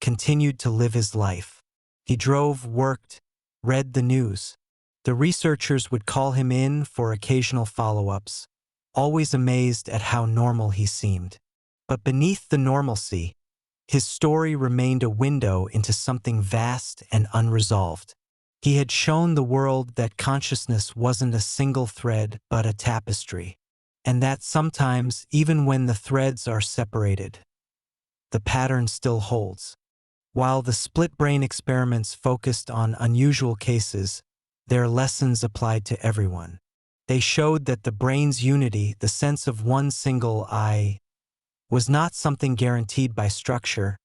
continued to live his life. He drove, worked, read the news. The researchers would call him in for occasional follow-ups, always amazed at how normal he seemed. But beneath the normalcy, his story remained a window into something vast and unresolved. He had shown the world that consciousness wasn't a single thread but a tapestry, and that sometimes, even when the threads are separated, the pattern still holds. While the split brain experiments focused on unusual cases, their lessons applied to everyone. They showed that the brain's unity, the sense of one single I, was not something guaranteed by structure,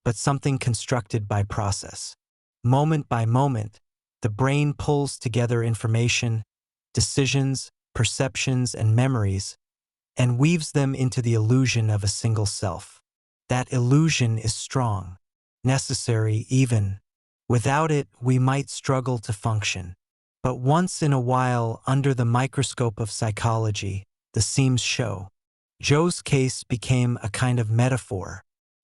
but something constructed by process. Moment by moment, the brain pulls together information, decisions, perceptions, and memories, and weaves them into the illusion of a single self. That illusion is strong, necessary even. Without it, we might struggle to function. But once in a while, under the microscope of psychology, the seams show. Joe's case became a kind of metaphor,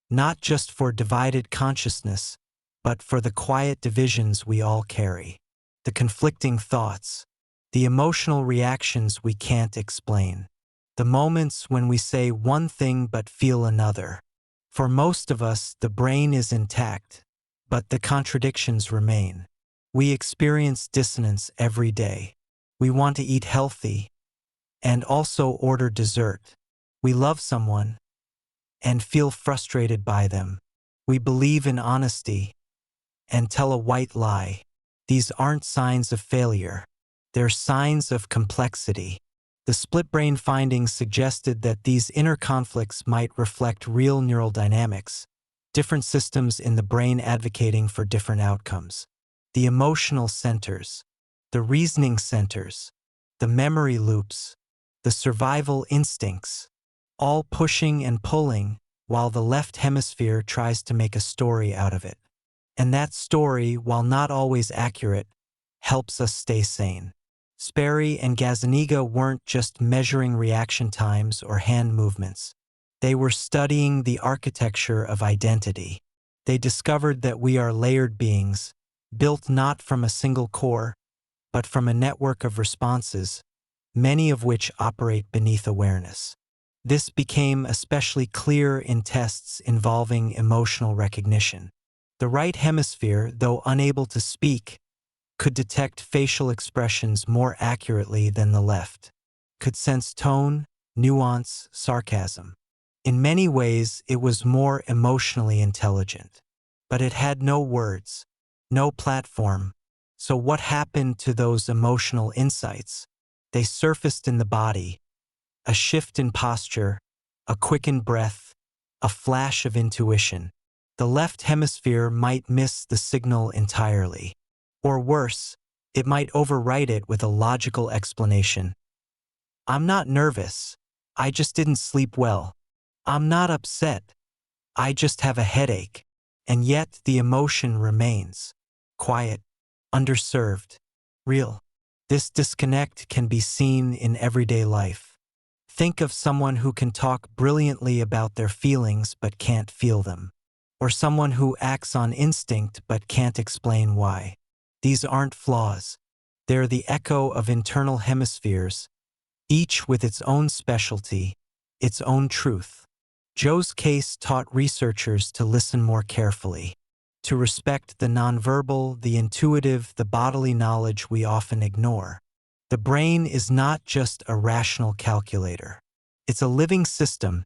not just for divided consciousness, but for the quiet divisions we all carry, the conflicting thoughts, the emotional reactions we can't explain, the moments when we say one thing but feel another. For most of us, the brain is intact, but the contradictions remain. We experience dissonance every day. We want to eat healthy and also order dessert. We love someone and feel frustrated by them. We believe in honesty and tell a white lie. These aren't signs of failure. They're signs of complexity. The split brain findings suggested that these inner conflicts might reflect real neural dynamics, different systems in the brain advocating for different outcomes. The emotional centers, the reasoning centers, the memory loops, the survival instincts, all pushing and pulling while the left hemisphere tries to make a story out of it. And that story, while not always accurate, helps us stay sane. Sperry and Gazzaniga weren't just measuring reaction times or hand movements. They were studying the architecture of identity. They discovered that we are layered beings, built not from a single core, but from a network of responses, many of which operate beneath awareness. This became especially clear in tests involving emotional recognition. The right hemisphere, though unable to speak, could detect facial expressions more accurately than the left, could sense tone, nuance, sarcasm. In many ways, it was more emotionally intelligent. But it had no words, no platform. So what happened to those emotional insights? They surfaced in the body, a shift in posture, a quickened breath, a flash of intuition. The left hemisphere might miss the signal entirely. Or worse, it might overwrite it with a logical explanation. I'm not nervous. I just didn't sleep well. I'm not upset. I just have a headache. And yet the emotion remains. Quiet, underserved, real. This disconnect can be seen in everyday life. Think of someone who can talk brilliantly about their feelings but can't feel them. Or someone who acts on instinct but can't explain why. These aren't flaws. They're the echo of internal hemispheres, each with its own specialty, its own truth. Joe's case taught researchers to listen more carefully, to respect the nonverbal, the intuitive, the bodily knowledge we often ignore. The brain is not just a rational calculator. It's a living system,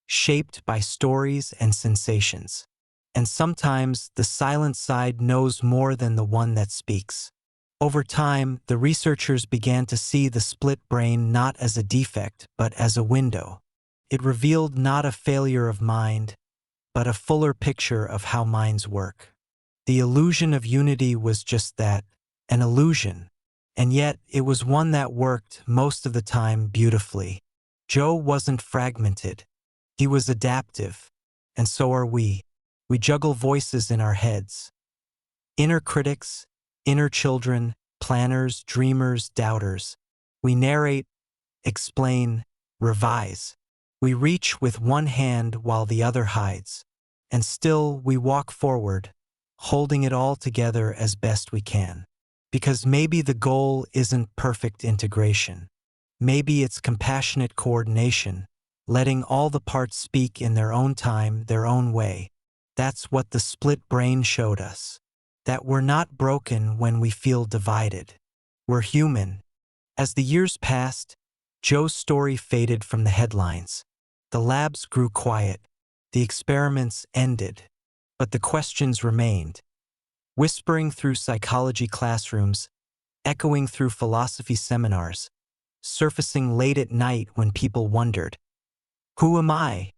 shaped by stories and sensations. And sometimes the silent side knows more than the one that speaks. Over time, the researchers began to see the split brain not as a defect, but as a window. It revealed not a failure of mind, but a fuller picture of how minds work. The illusion of unity was just that, an illusion. And yet, it was one that worked, most of the time, beautifully. Joe wasn't fragmented. He was adaptive. And so are we. We juggle voices in our heads. Inner critics, inner children, planners, dreamers, doubters. We narrate, explain, revise. We reach with one hand while the other hides. And still we walk forward, holding it all together as best we can. Because maybe the goal isn't perfect integration. Maybe it's compassionate coordination, letting all the parts speak in their own time, their own way. That's what the split brain showed us. That we're not broken when we feel divided. We're human. As the years passed, Joe's story faded from the headlines. The labs grew quiet. The experiments ended. But the questions remained. Whispering through psychology classrooms, echoing through philosophy seminars, surfacing late at night when people wondered, who am I?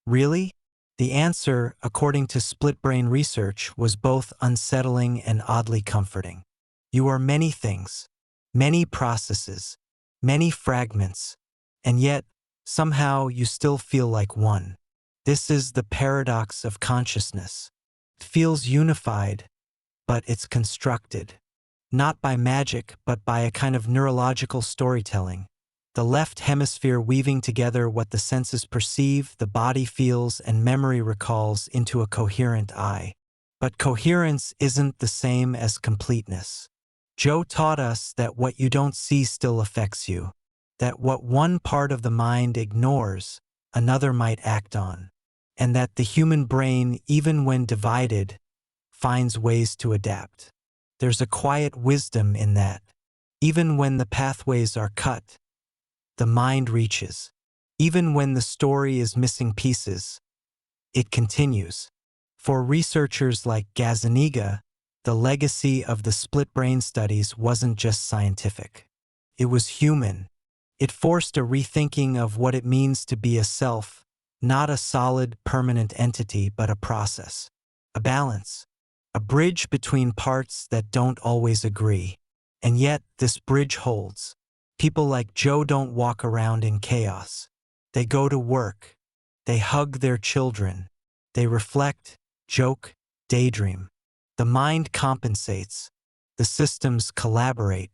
Really? The answer, according to split brain research, was both unsettling and oddly comforting. You are many things, many processes, many fragments, and yet, somehow you still feel like one. This is the paradox of consciousness. It feels unified, but it's constructed, not by magic, but by a kind of neurological storytelling. the left hemisphere weaving together what the senses perceive, the body feels, and memory recalls into a coherent I. But coherence isn't the same as completeness. Joe taught us that what you don't see still affects you, that what one part of the mind ignores, another might act on, and that the human brain, even when divided, finds ways to adapt. There's a quiet wisdom in that. Even when the pathways are cut, the mind reaches. Even when the story is missing pieces, it continues. For researchers like Gazzaniga, the legacy of the split brain studies wasn't just scientific. It was human. It forced a rethinking of what it means to be a self, not a solid, permanent entity, but a process, a balance, a bridge between parts that don't always agree. And yet, this bridge holds. People like Joe don't walk around in chaos. They go to work. They hug their children. They reflect, joke, daydream. The mind compensates. The systems collaborate.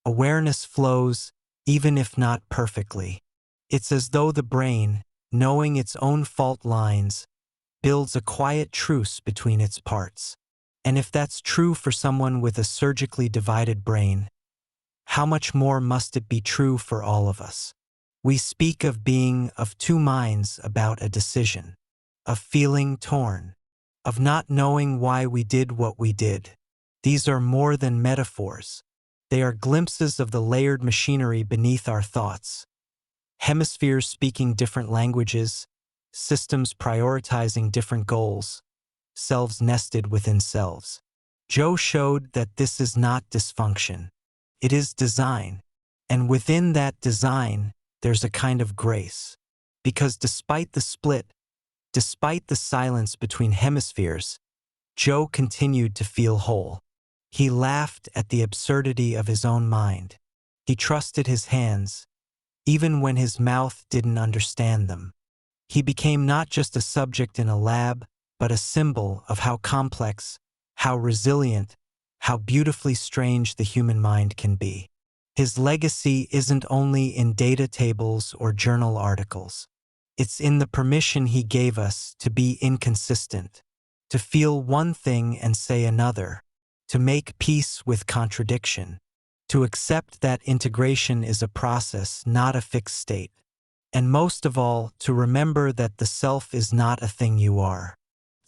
Awareness flows, even if not perfectly. It's as though the brain, knowing its own fault lines, builds a quiet truce between its parts. And if that's true for someone with a surgically divided brain, how much more must it be true for all of us? We speak of being of two minds about a decision, of feeling torn, of not knowing why we did what we did. These are more than metaphors. They are glimpses of the layered machinery beneath our thoughts. Hemispheres speaking different languages, systems prioritizing different goals, selves nested within selves. Joe showed that this is not dysfunction. It is design. And within that design, there's a kind of grace. Because despite the split, despite the silence between hemispheres, Joe continued to feel whole. He laughed at the absurdity of his own mind. He trusted his hands, even when his mouth didn't understand them. He became not just a subject in a lab, but a symbol of how complex, how resilient, how beautifully strange the human mind can be. His legacy isn't only in data tables or journal articles. It's in the permission he gave us to be inconsistent, to feel one thing and say another, to make peace with contradiction, to accept that integration is a process, not a fixed state, and most of all, to remember that the self is not a thing you are.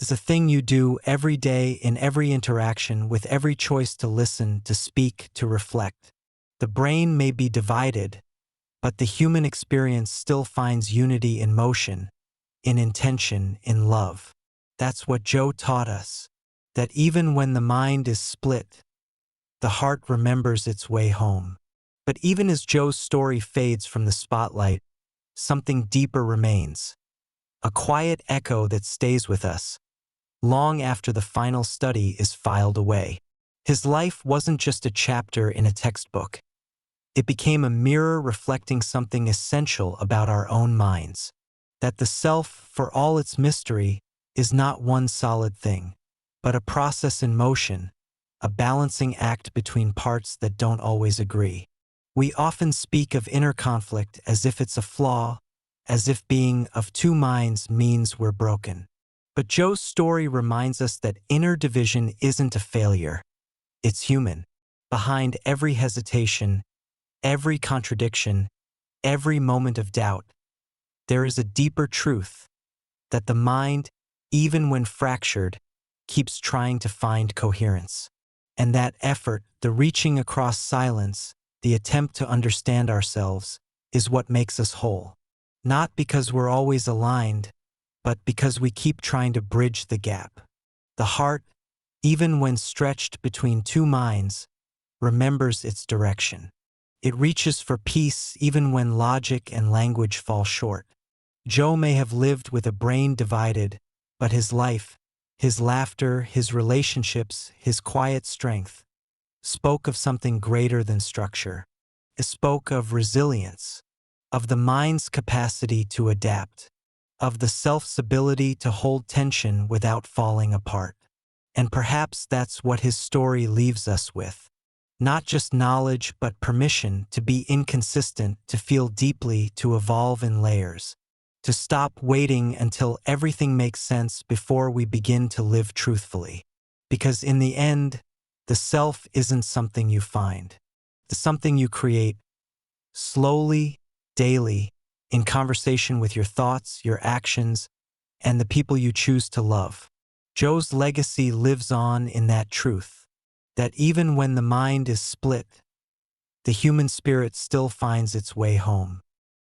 It's a thing you do every day in every interaction, with every choice to listen, to speak, to reflect. The brain may be divided, but the human experience still finds unity in motion, in intention, in love. That's what Joe taught us, that even when the mind is split, the heart remembers its way home. But even as Joe's story fades from the spotlight, something deeper remains, a quiet echo that stays with us long after the final study is filed away. His life wasn't just a chapter in a textbook. It became a mirror reflecting something essential about our own minds, that the self, for all its mystery, is not one solid thing, but a process in motion, a balancing act between parts that don't always agree. We often speak of inner conflict as if it's a flaw, as if being of two minds means we're broken. But Joe's story reminds us that inner division isn't a failure. It's human. Behind every hesitation, every contradiction, every moment of doubt, there is a deeper truth, that the mind, even when fractured, keeps trying to find coherence. And that effort, the reaching across silence, the attempt to understand ourselves, is what makes us whole. Not because we're always aligned, but because we keep trying to bridge the gap. The heart, even when stretched between two minds, remembers its direction. It reaches for peace even when logic and language fall short. Joe may have lived with a brain divided, but his life, his laughter, his relationships, his quiet strength, spoke of something greater than structure. It spoke of resilience, of the mind's capacity to adapt, of the self's ability to hold tension without falling apart. And perhaps that's what his story leaves us with. Not just knowledge, but permission to be inconsistent, to feel deeply, to evolve in layers, to stop waiting until everything makes sense before we begin to live truthfully. Because in the end, the self isn't something you find. It's something you create slowly, daily, in conversation with your thoughts, your actions, and the people you choose to love. Joe's legacy lives on in that truth, that even when the mind is split, the human spirit still finds its way home.